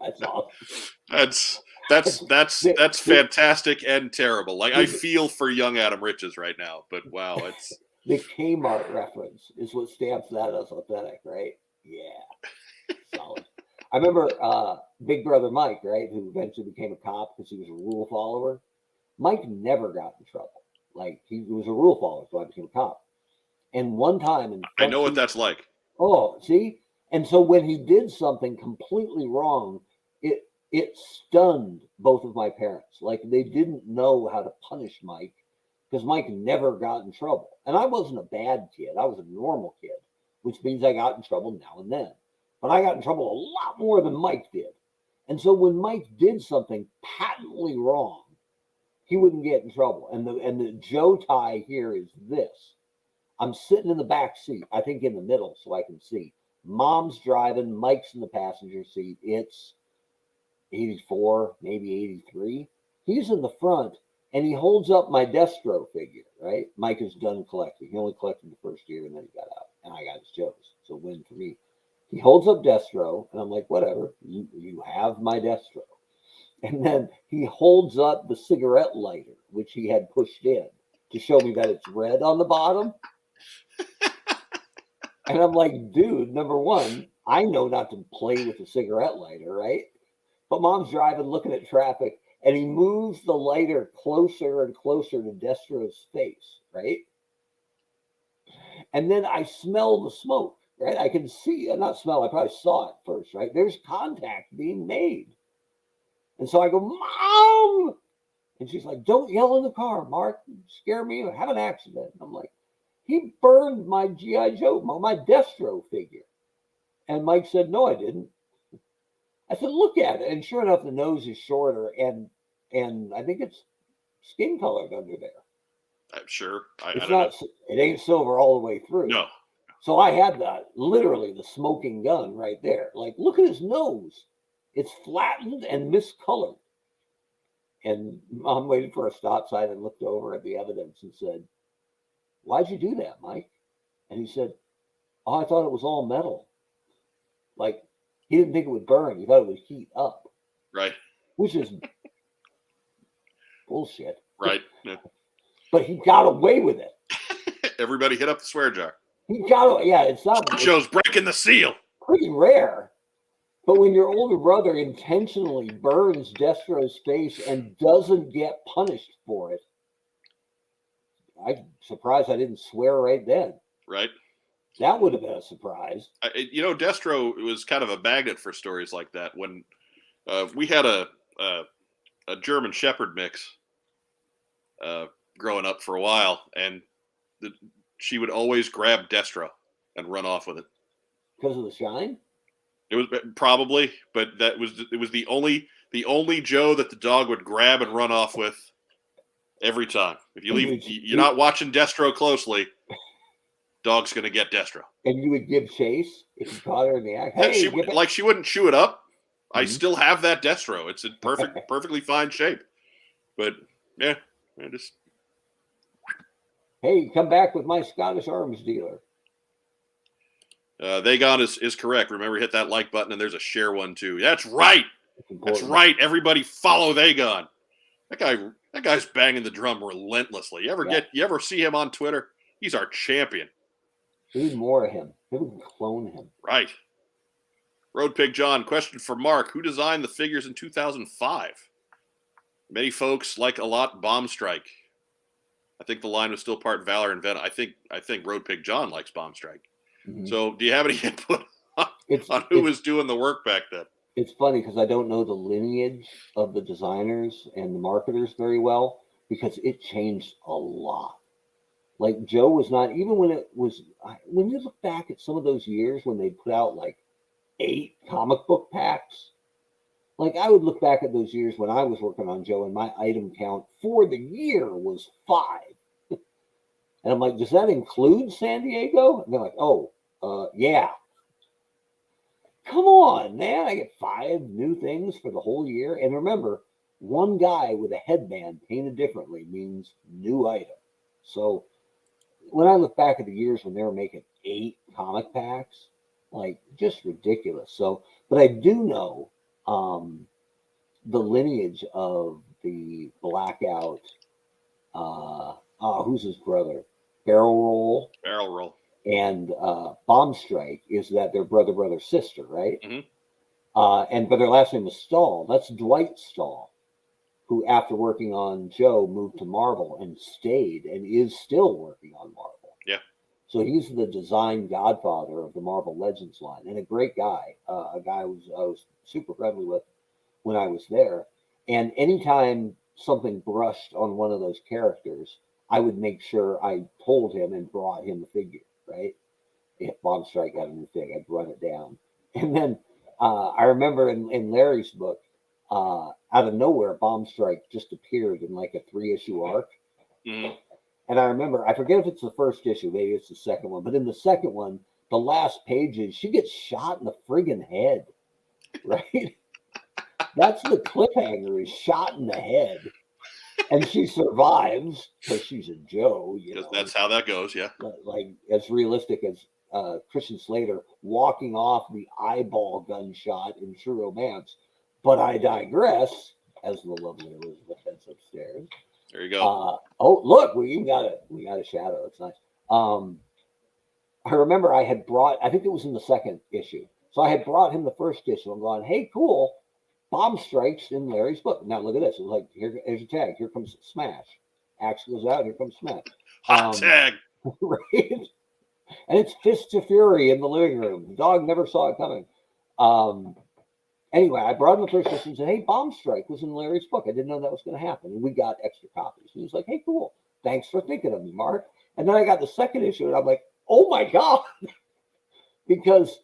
That's awesome. That's fantastic and terrible. Like, I feel for young Adam Riches right now, but wow, it's the Kmart reference is what stamps that as authentic, right? Yeah, solid. I remember Big Brother Mike, right, who eventually became a cop because he was a rule follower. Mike never got in trouble. Like, he was a rule follower, so I became a cop. And one time, I know what that's like. Oh, see? And so when he did something completely wrong, it stunned both of my parents. Like, they didn't know how to punish Mike because Mike never got in trouble. And I wasn't a bad kid. I was a normal kid, which means I got in trouble now and then. But I got in trouble a lot more than Mike did. And so when Mike did something patently wrong, he wouldn't get in trouble. And the Joe tie here is this. I'm sitting in the back seat, I think in the middle so I can see. Mom's driving, Mike's in the passenger seat. It's 84, maybe 83. He's in the front, and he holds up my Destro figure, right? Mike is done collecting. He only collected the first year, and then he got out. And I got his Joes, so win for me. He holds up Destro, and I'm like, whatever, you have my Destro. And then he holds up the cigarette lighter, which he had pushed in to show me that it's red on the bottom. And I'm like, dude, number one, I know not to play with a cigarette lighter, right? But Mom's driving, looking at traffic, and he moves the lighter closer and closer to Destro's face, right? And then I smell the smoke, right? I can see, not smell, I probably saw it first, right? There's contact being made. And so I go, Mom! And she's like, don't yell in the car, Mark. Scare me, have an accident. I'm like, he burned my G.I. Joe, my Destro figure. And Mike said, no, I didn't. I said, look at it. And sure enough, the nose is shorter, and I think it's skin colored under there. I'm sure. It's not. It ain't silver all the way through. No. So I had literally the smoking gun right there. Like, look at his nose. It's flattened and miscolored. And Mom waited for a stop sign and looked over at the evidence and said, why'd you do that, Mike? And he said, oh, I thought it was all metal. Like, he didn't think it would burn. He thought it would heat up. Right. Which is bullshit. Right. Yeah. But he got away with it. Everybody hit up the swear jar. It's not. Joe's breaking the seal. Pretty rare. But when your older brother intentionally burns Destro's face and doesn't get punished for it, I'm surprised I didn't swear right then. Right. That would have been a surprise. Destro was kind of a magnet for stories like that. When we had a German Shepherd mix growing up for a while, and she would always grab Destro and run off with it. Because of the shine? It was probably, but it was the only Joe that the dog would grab and run off with every time. If you're not watching Destro closely, dog's gonna get Destro. And you would give chase if you caught her in the act. Hey, she wouldn't chew it up. Mm-hmm. I still have that Destro. It's in perfectly fine shape. But yeah, just. Hey, come back with my Scottish arms dealer. Vagon is correct. Remember, hit that like button, and there's a share one too. That's right. That's right. Everybody follow Vagon. That guy's banging the drum relentlessly. You ever see him on Twitter? He's our champion. We need more of him. Maybe we can clone him. Right. Road Pig John, question for Mark. Who designed the figures in 2005? Many folks like a lot Bomb Strike. I think the line was still part Valor and Venom. I think Road Pig John likes Bomb Strike. Mm-hmm. So do you have any input on on who was doing the work back then. It's funny because I don't know the lineage of the designers and the marketers very well because it changed a lot. Like Joe was not, even when it was, when you look back at some of those years when they put out like 8 comic book packs, like I would look back at those years when I was working on Joe and my item count for the year was 5. And I'm like, does that include San Diego? And they're like, oh, yeah. Come on, man. I get 5 new things for the whole year. And remember, one guy with a headband painted differently means new item. So when I look back at the years when they were making 8 comic packs, like just ridiculous. So, but I do know the lineage of the Blackout, who's his brother? Barrel Roll. And Bomb Strike is that they're brother, sister, right? Mm-hmm. But their last name is Stahl. That's Dwight Stahl, who after working on Joe moved to Marvel and stayed and is still working on Marvel. Yeah. So he's the design godfather of the Marvel Legends line and a great guy, a guy I was super friendly with when I was there. And anytime something brushed on one of those characters, I would make sure I told him and brought him the figure, right? If Bomb Strike got a new fig, I'd run it down. And then I remember in Larry's book, out of nowhere, Bomb Strike just appeared in like a 3-issue arc. Mm-hmm. And I remember, I forget if it's the first issue, maybe it's the second one, but in the second one, the last pages, she gets shot in the friggin' head, right? That's the cliffhanger, is shot in the head. And she survives because she's a Joe, you know. That's how that goes, yeah. Like as realistic as Christian Slater walking off the eyeball gunshot in True Romance. But I digress, as the lovely Elizabeth heads upstairs. There you go. Oh, look, we got a shadow. It's nice. I remember I had brought, I think it was in the second issue. So I had brought him the first issue. I'm going, hey, cool. Bomb Strikes in Larry's book. Now look at this. It was like, here's a tag. Here comes Smash. Axe goes out. Here comes Smash. Hot tag. Right? And it's Fists of Fury in the living room. The dog never saw it coming. Anyway, I brought him the first issue and said, hey, Bomb Strike was in Larry's book. I didn't know that was going to happen. And we got extra copies. And he was like, hey, cool. Thanks for thinking of me, Mark. And then I got the second issue and I'm like, oh my God. Because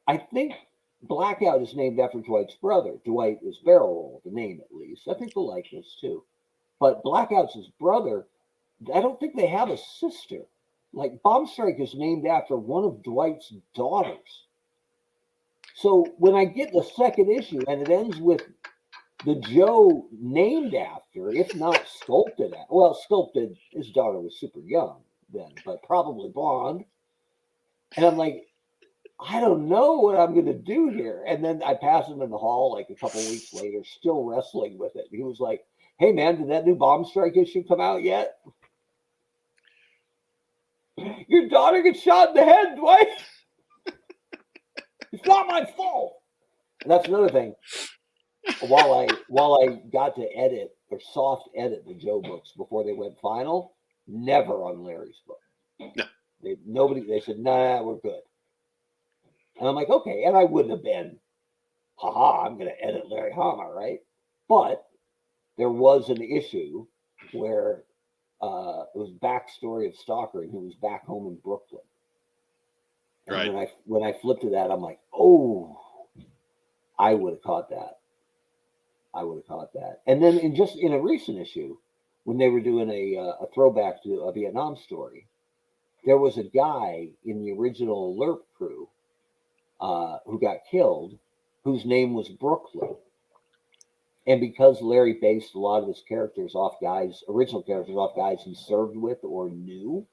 I think Blackout is named after Dwight's brother. Dwight is Barrel Roll, the name at least. I think the likeness too. But Blackout's his brother. I don't think they have a sister. Like Bomb Strike is named after one of Dwight's daughters. So when I get the second issue and it ends with the Joe named after, if not sculpted, sculpted, his daughter was super young then, but probably blonde. And I'm like, I don't know what I'm going to do here. And then I pass him in the hall like a couple weeks later, still wrestling with it. He was like, hey, man, did that new Bomb Strike issue come out yet? Your daughter gets shot in the head, Dwight. It's not my fault. And that's another thing. While I got to edit or soft edit the Joe books before they went final, never on Larry's book. No. They said, nah, we're good. And I'm like, okay. And I wouldn't have been, I'm going to edit Larry Hama, right? But there was an issue where it was backstory of Stalker, and he was back home in Brooklyn. And right. When I flipped to that, I'm like, oh, I would have caught that. And then in a recent issue, when they were doing a throwback to a Vietnam story, there was a guy in the original LERP crew who got killed, whose name was Brooklyn. And because Larry based a lot of his original characters off guys he served with or knew,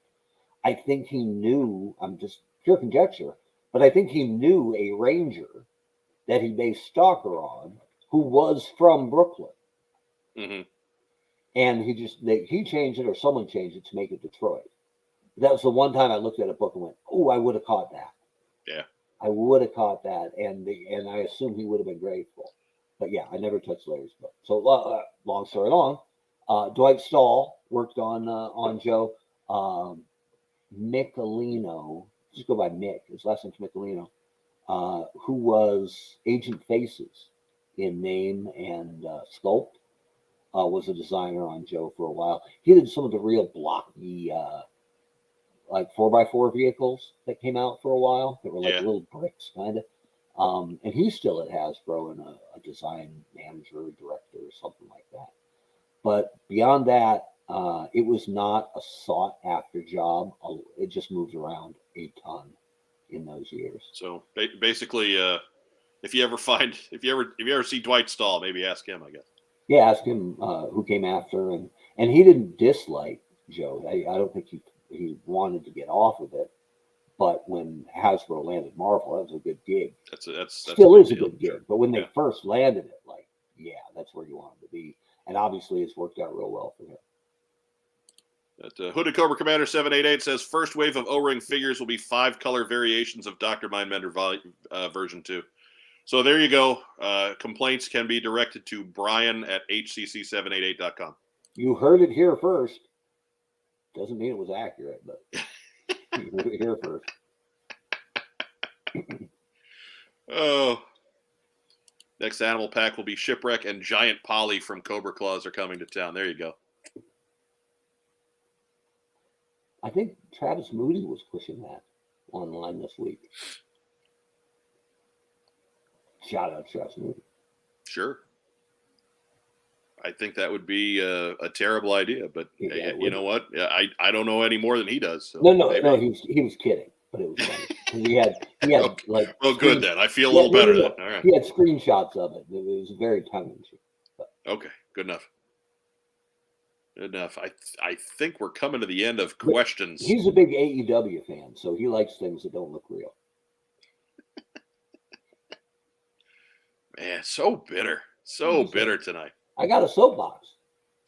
I think he knew, I'm just pure conjecture, but I think he knew a ranger that he based Stalker on who was from Brooklyn. Mm-hmm. And he changed it, or someone changed it to make it Detroit. That was the one time I looked at a book and went, oh, I would have caught that. Yeah. I would have caught that, and I assume he would have been grateful. But yeah, I never touched Larry's book. So long story long, Dwight Stahl worked on Joe. Michelino, just go by Mick. His last name's Michelino. who was Agent Faces in name and sculpt, was a designer on Joe for a while. He did some of the real blocky, like 4x4 vehicles that came out for a while. They were like little bricks, kind of. And he's still at Hasbro and a design manager, director, or something like that. But beyond that, it was not a sought after job. It just moved around a ton in those years. So basically, if you ever see Dwight Stahl, maybe ask him, I guess. Yeah, ask him who came after, and he didn't dislike Joe. I don't think he wanted to get off of it. But when Hasbro landed Marvel, that was a good gig. That's still is a good gig. Sure. But when they first landed it, like, yeah, that's where you wanted to be. And obviously, it's worked out real well for him. Hooded Cobra Commander 788 says first wave of O-ring figures will be 5 color variations of Dr. Mindbender version 2. So there you go. Complaints can be directed to Brian at hcc788.com. You heard it here first. Doesn't mean it was accurate, but you heard it here first. Oh. Next animal pack will be Shipwreck and Giant Polly from Cobra Claws are coming to town. There you go. I think Travis Moody was pushing that online this week. Shout out Travis Moody. Sure. I think that would be a terrible idea, but you know what? I don't know any more than he does. So no, he was kidding, but it was funny. He had like. Well, good then. I feel a little better then. All right. He had screenshots of it. It was very tongue-in-cheek. Okay, good enough. Good enough. I think we're coming to the end of questions. He's a big AEW fan, so he likes things that don't look real. Man, so bitter. So bitter tonight. I got a soapbox.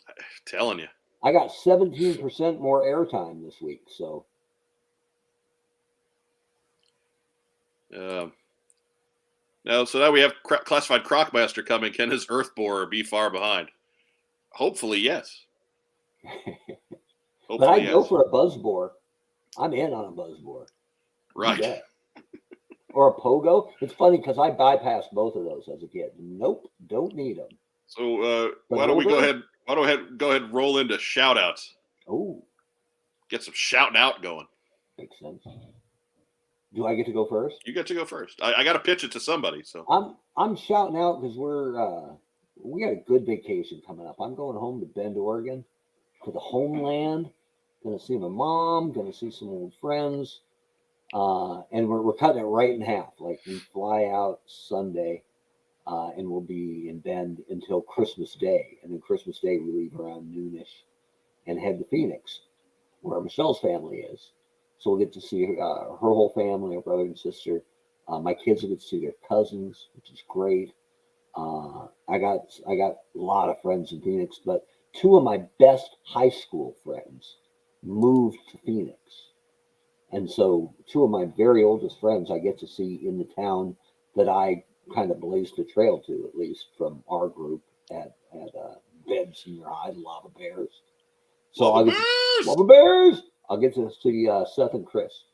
I'm telling you. I got 17% more airtime this week, so. Now we have classified Crocmaster coming. Can his Earthborer be far behind? Hopefully, yes. But I go for a Buzzbore. I'm in on a Buzzbore. Right. Or a Pogo. It's funny because I bypassed both of those as a kid. Nope, don't need them. So why don't we go ahead and roll into shout outs. Oh. Get some shouting out going. Makes sense. Do I get to go first? You get to go first. I got to pitch it to somebody. So I'm shouting out because we got a good vacation coming up. I'm going home to Bend, Oregon, for the homeland. Going to see my mom. Going to see some old friends, and we're cutting it right in half. Like we fly out Sunday, and we'll be in Bend until Christmas Day, and then Christmas Day we leave around noonish and head to Phoenix, where Michelle's family is. So we'll get to see her whole family, her brother and sister. My kids will get to see their cousins, which is great. I got a lot of friends in Phoenix, but 2 of my best high school friends moved to Phoenix. And so 2 of my very oldest friends I get to see in the town that I kind of blazed the trail to, at least from our group at Bend Senior High, Lava Bears. So Lava Bears! I'll get to see Seth and Chris,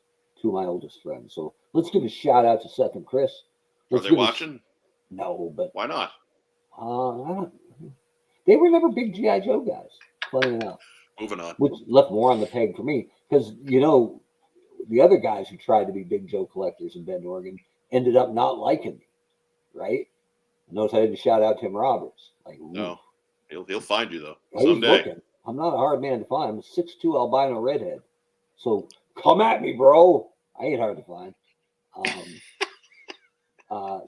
2 of my oldest friends. So let's give a shout out to Seth and Chris. Are they watching? No, but why not? They were never big G.I. Joe guys, funny enough. Moving on. Which left more on the peg for me. Because, the other guys who tried to be big Joe collectors in Bend, Oregon, ended up not liking me, right? Notice I didn't shout out Tim Roberts. Like, no, he'll find you, though, someday. I'm not a hard man to find. I'm a 6'2" albino redhead. So come at me, bro. I ain't hard to find.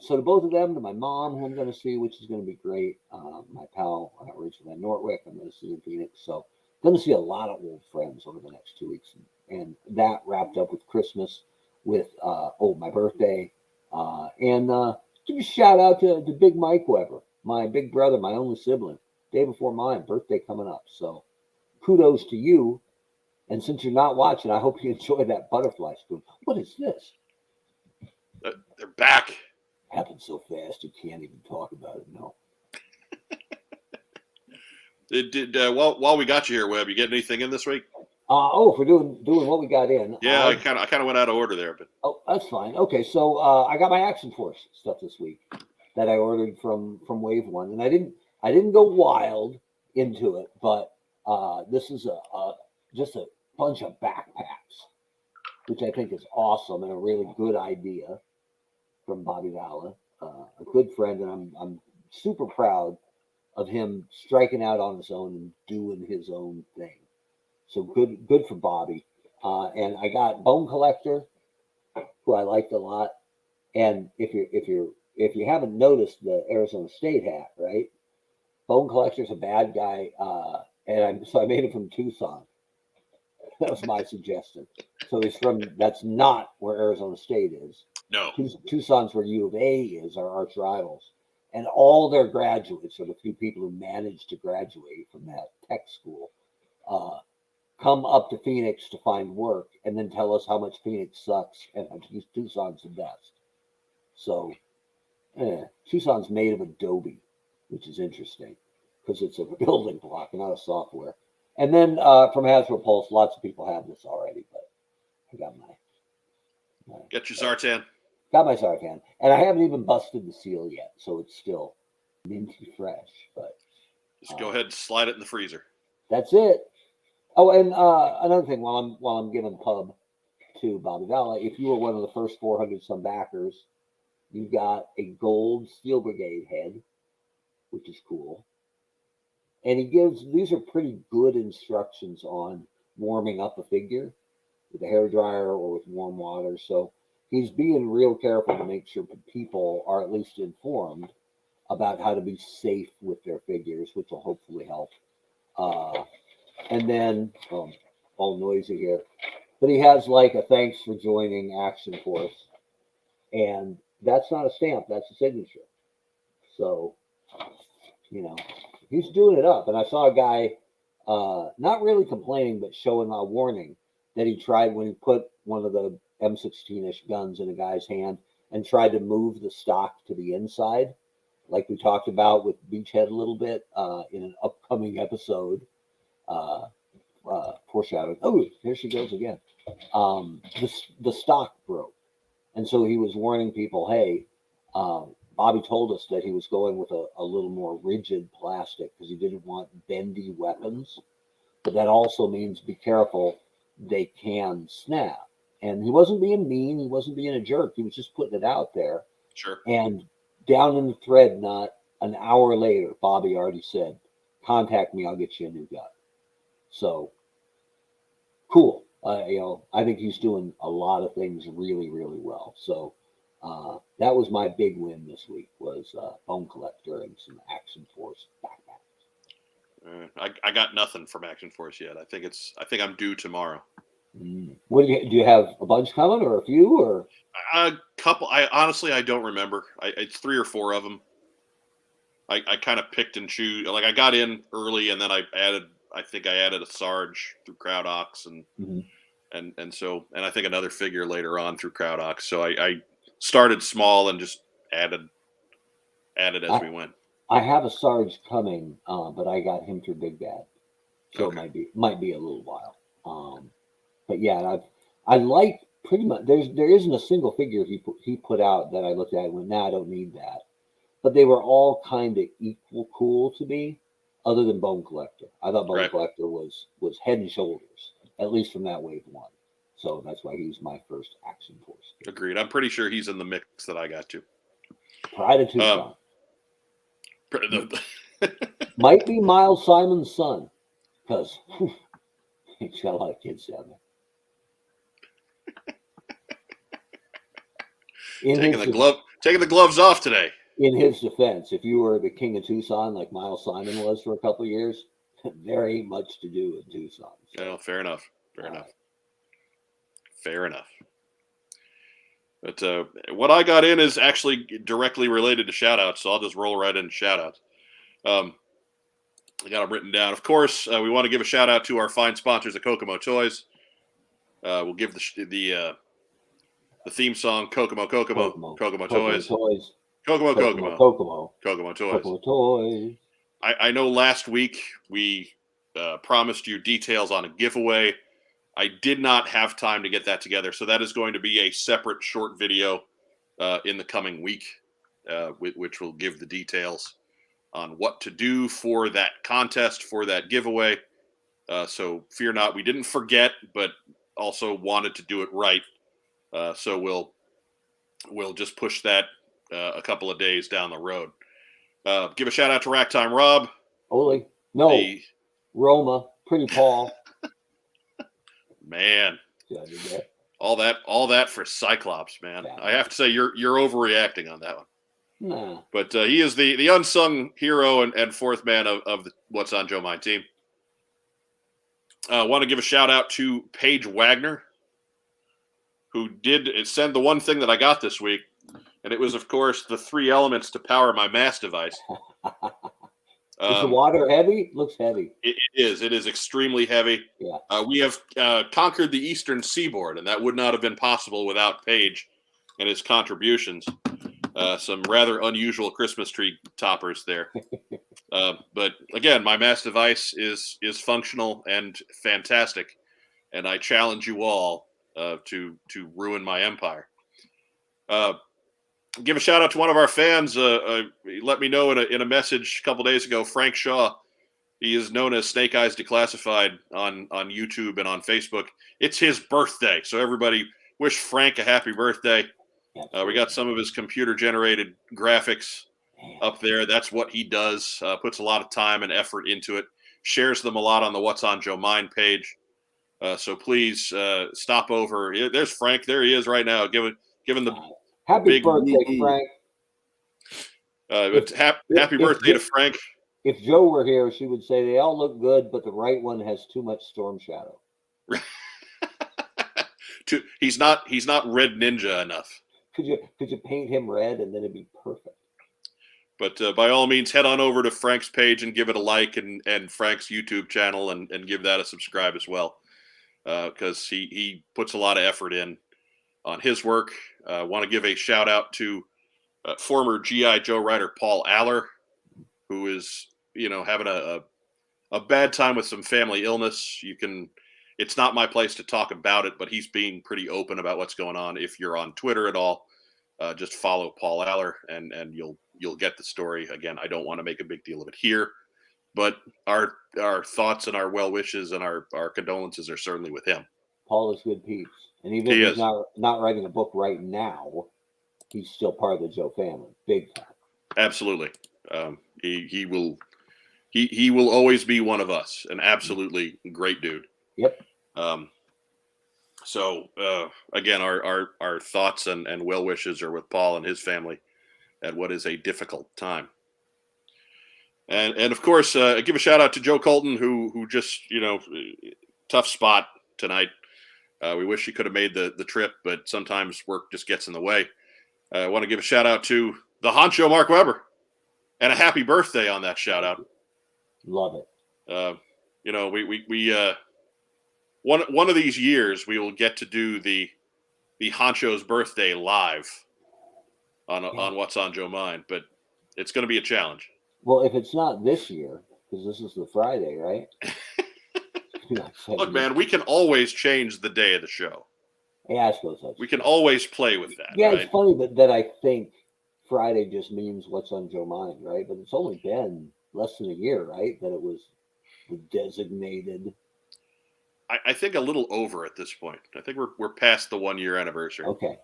So to both of them, to my mom, who I'm going to see, which is going to be great. My pal, Rachel Van Nortwick, I'm going to see in Phoenix. So going to see a lot of old friends over the next 2 weeks. And that wrapped up with Christmas, with my birthday. And give a shout out to Big Mike Weber, my big brother, my only sibling. Day before mine, birthday coming up. So kudos to you. And since you're not watching, I hope you enjoy that butterfly spoon. What is this? They're back. Happened so fast you can't even talk about it. No. While we got you here, Webb, you get anything in this week? For doing what we got in. Yeah, I kind of went out of order there, but Oh, that's fine. Okay, so I got my Action Force stuff this week that I ordered from Wave One, and I didn't go wild into it, but this is just a bunch of backpacks, which I think is awesome and a really good idea from Bobby Valla, a good friend, and I'm super proud of him striking out on his own and doing his own thing. So good for Bobby. And I got Bone Collector, who I liked a lot. And if you haven't noticed the Arizona State hat, right? Bone Collector's a bad guy, so I made him from Tucson. That was my suggestion. So that's not where Arizona State is. no. Tucson's where U of A is, our arch rivals. And all their graduates, or the few people who managed to graduate from that tech school, come up to Phoenix to find work and then tell us how much Phoenix sucks and how Tucson's the best. So, Tucson's made of Adobe, which is interesting because it's a building block, not a software. And then from Hasbro Pulse, lots of people have this already, but I got Get your Zartan. got my Zartan, and I haven't even busted the seal yet, so it's still minty fresh. But Just go ahead and slide it in the freezer. that's it. Oh, and another thing, while I'm giving pub to Bobby Valla, if you were one of the first 400 some backers, you got a gold Steel Brigade head, which is cool. And these are pretty good instructions on warming up a figure with a hairdryer or with warm water. So he's being real careful to make sure people are at least informed about how to be safe with their figures, which will hopefully help. And then, all noisy here, but he has like a thanks for joining Action Force. And that's not a stamp, that's a signature. So, he's doing it up. And I saw a guy not really complaining, but showing a warning that he tried when he put one of the M16-ish guns in a guy's hand and tried to move the stock to the inside, like we talked about with Beachhead a little bit in an upcoming episode. Foreshadowing. Oh, here she goes again. The stock broke. And so he was warning people, hey, Bobby told us that he was going with a little more rigid plastic because he didn't want bendy weapons. But that also means be careful, they can snap. And he wasn't being mean, he wasn't being a jerk, he was just putting it out there. Sure. And down in the thread, not an hour later, Bobby already said, contact me, I'll get you a new gun. So, cool. I think he's doing a lot of things really, really well. So, that was my big win this week, was Bone Collector and some Action Force backpacks. I got nothing from Action Force yet. I think I'm due tomorrow. What do you have a bunch coming, or a few, or a couple? I honestly don't remember. It's 3 or 4 of them. I kind of picked and choose. Like I got in early, and then I think I added a Sarge through CrowdOx, and I think another figure later on through CrowdOx. So I started small and just added as we went. I have a Sarge coming, but I got him through Big Bad, so Okay. it might be a little while. But yeah, I like pretty much. There isn't a single figure he put out that I looked at and went, nah, I don't need that. But they were all kind of equal cool to me, other than Bone Collector. I thought Bone Collector was head and shoulders, at least from that wave one. So that's why he's my first Action Force. Agreed. I'm pretty sure he's in the mix that I got to. Pride of Tucson. Might be Miles Simon's son, because he's got a lot of kids down there. Taking the gloves off today. In his defense, if you were the king of Tucson like Miles Simon was for a couple of years, there ain't much to do in Tucson. So. Well, fair enough. Fair enough. But what I got in is actually directly related to shoutouts, so I'll just roll right into shoutouts. I got them written down. Of course, we want to give a shout out to our fine sponsors at Kokomo Toys. We'll give the theme song Kokomo Toys. Kokomo Toys. I know last week we promised you details on a giveaway. I did not have time to get that together. So that is going to be a separate short video in the coming week, which will give the details on what to do for that contest, for that giveaway. So fear not, we didn't forget, but also wanted to do it right. So we'll just push that a couple of days down the road. Give a shout out to Racktime Rob. Ole. No. Roma. Pretty Paul. Man. Yeah, I did that. All that for Cyclops, man. Yeah. I have to say you're overreacting on that one. Nah. But he is the unsung hero and fourth man of the What's on Joe Mine team. I want to give a shout out to Paige Wagner, who did send the one thing that I got this week, and it was, of course, the 3 elements to power my mass device. Is the water heavy? Looks heavy. It is. It is extremely heavy. Yeah. We have conquered the eastern seaboard, and that would not have been possible without Paige and his contributions. Some rather unusual Christmas tree toppers there. But again, my mass device is functional and fantastic, and I challenge you all to ruin my empire. Give a shout out to one of our fans. He let me know in a message a couple days ago, Frank Shaw. He is known as Snake Eyes Declassified on YouTube and on Facebook. It's his birthday, so everybody wish Frank a happy birthday. We got some of his computer-generated graphics up there. That's what he does. Puts a lot of time and effort into it. Shares them a lot on the What's on Joe Mine page. So please stop over. There's Frank. There he is right now. Give him the happy big birthday, Frank. Happy birthday to Frank. If Joe were here, she would say they all look good, but the right one has too much storm shadow. He's not Red Ninja enough. Could you paint him red and then it'd be perfect? But by all means, head on over to Frank's page and give it a like, and Frank's YouTube channel and give that a subscribe as well, because he puts a lot of effort in on his work. I want to give a shout out to former G.I. Joe writer Paul Aller, who is having a bad time with some family illness. It's not my place to talk about it, but he's being pretty open about what's going on. If you're on Twitter at all, just follow Paul Aller and you'll get the story. Again, I don't want to make a big deal of it here, but our thoughts and our well wishes and our condolences are certainly with him. Paul is good peeps, and even if he's not writing a book right now, he's still part of the Joe family, big time. Absolutely, he will always be one of us. An absolutely great dude. Yep. So again, our thoughts and well wishes are with Paul and his family at what is a difficult time. And of course, give a shout out to Joe Colton, who just tough spot tonight. We wish he could have made the trip, but sometimes work just gets in the way. I want to give a shout out to the honcho Mark Weber, and a happy birthday on that shout out. Love it. We one of these years we will get to do the honcho's birthday live on What's on Joe Mine, but it's going to be a challenge. Well, if it's not this year, because this is the Friday, right? Look, man, we can always change the day of the show. Yeah, I suppose that's we can always play with that. Yeah, right? It's funny that I think Friday just means What's on Joe Mine, right? But it's only been less than a year, right, that it was designated. I think a little over at this point. I think we're past the 1 year anniversary. Okay,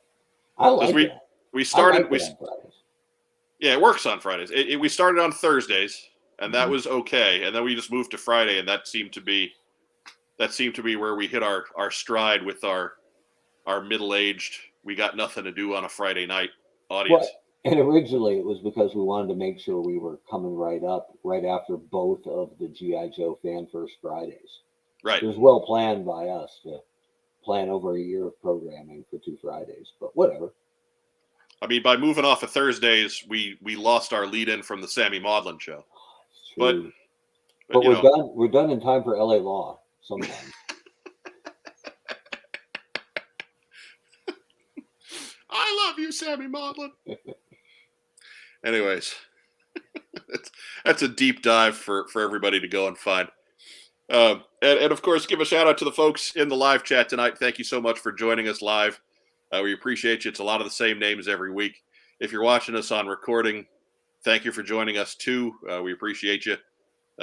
I like that. We started. Yeah, it works on Fridays. We started on Thursdays, and that was okay. And then we just moved to Friday, and that seemed to be where we hit our stride with our middle-aged, we got nothing to do on a Friday night audience. Well, and originally it was because we wanted to make sure we were coming right after both of the G.I. Joe Fan First Fridays. Right. It was well planned by us to plan over a year of programming for 2 Fridays, but whatever. I mean, by moving off of Thursdays, we lost our lead-in from the Sammy Maudlin show. But we're done in time for LA Law sometimes. I love you, Sammy Maudlin. Anyways, that's a deep dive for everybody to go and find. And of course, give a shout out to the folks in the live chat tonight. Thank you so much for joining us live. We appreciate you. It's a lot of the same names every week. If you're watching us on recording, thank you for joining us too. We appreciate you.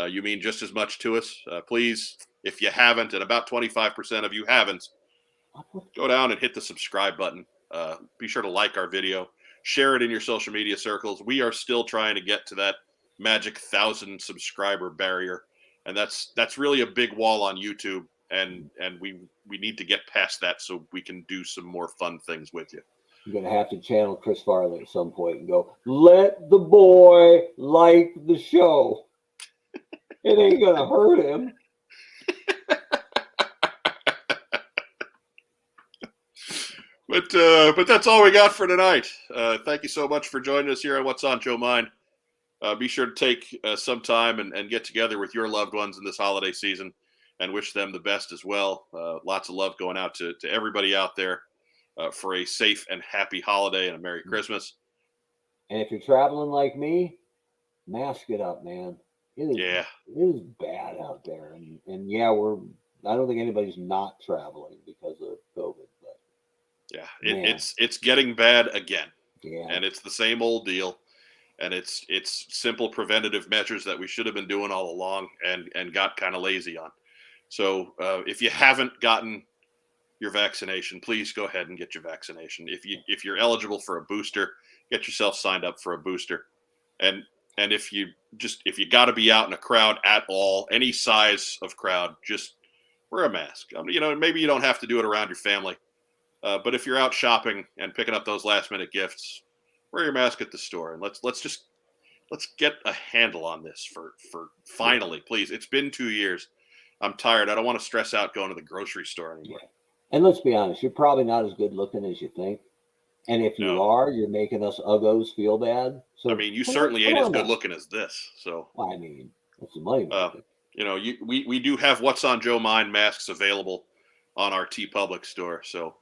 You mean just as much to us. Please, if you haven't, and about 25% of you haven't, go down and hit the subscribe button. Be sure to like our video. Share it in your social media circles. We are still trying to get to that magic 1,000 subscriber barrier. And that's really a big wall on YouTube. And we need to get past that so we can do some more fun things with you. You're going to have to channel Chris Farley at some point and go, let the boy like the show. It ain't going to hurt him. But that's all we got for tonight. Thank you so much for joining us here on What's on Joe Mind. Be sure to take some time and get together with your loved ones in this holiday season and wish them the best as well. Lots of love going out to everybody out there for a safe and happy holiday and a Merry Christmas. And if you're traveling like me, mask it up, man. It is bad out there. And yeah, I don't think anybody's not traveling because of COVID. But yeah, it's getting bad again. Yeah. And it's the same old deal. And it's simple preventative measures that we should have been doing all along and got kind of lazy on. So if you haven't gotten your vaccination, please go ahead and get your vaccination. If you're eligible for a booster, get yourself signed up for a booster. And if you got to be out in a crowd at all, any size of crowd, just wear a mask. Maybe you don't have to do it around your family, but if you're out shopping and picking up those last minute gifts, wear your mask at the store, and let's get a handle on this for finally, please. It's been 2 years. I'm tired. I don't want to stress out going to the grocery store anymore. Yeah. And let's be honest, you're probably not as good looking as you think. And if you are, you're making us uggos feel bad. So I mean, you certainly ain't as good looking as this. So I mean, that's the money. We do have What's on Joe Mind masks available on our TeePublic store. So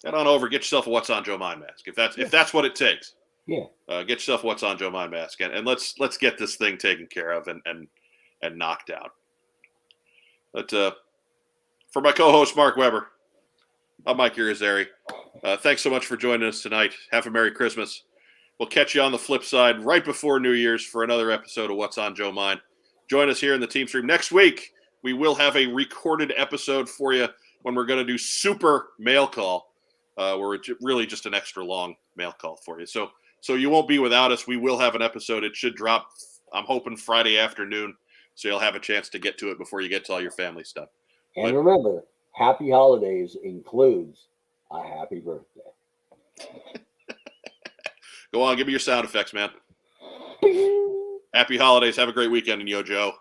head on over, get yourself a What's on Joe Mind mask if that's what it takes. Yeah. Get yourself a What's on Joe Mind mask and let's get this thing taken care of and knocked out. But for my co-host Mark Weber, I'm Mike Irizarry. Thanks so much for joining us tonight. Have a Merry Christmas. We'll catch you on the flip side right before New Year's for another episode of What's on Joe Mind. Join us here in the TeamStream. Next week, we will have a recorded episode for you when we're going to do Super Mail Call, where it's really just an extra long mail call for you. So you won't be without us. We will have an episode. It should drop, I'm hoping, Friday afternoon, so you'll have a chance to get to it before you get to all your family stuff. And remember, Happy Holidays includes a happy birthday. Go on, give me your sound effects, man. Happy holidays. Have a great weekend, and yo, Joe.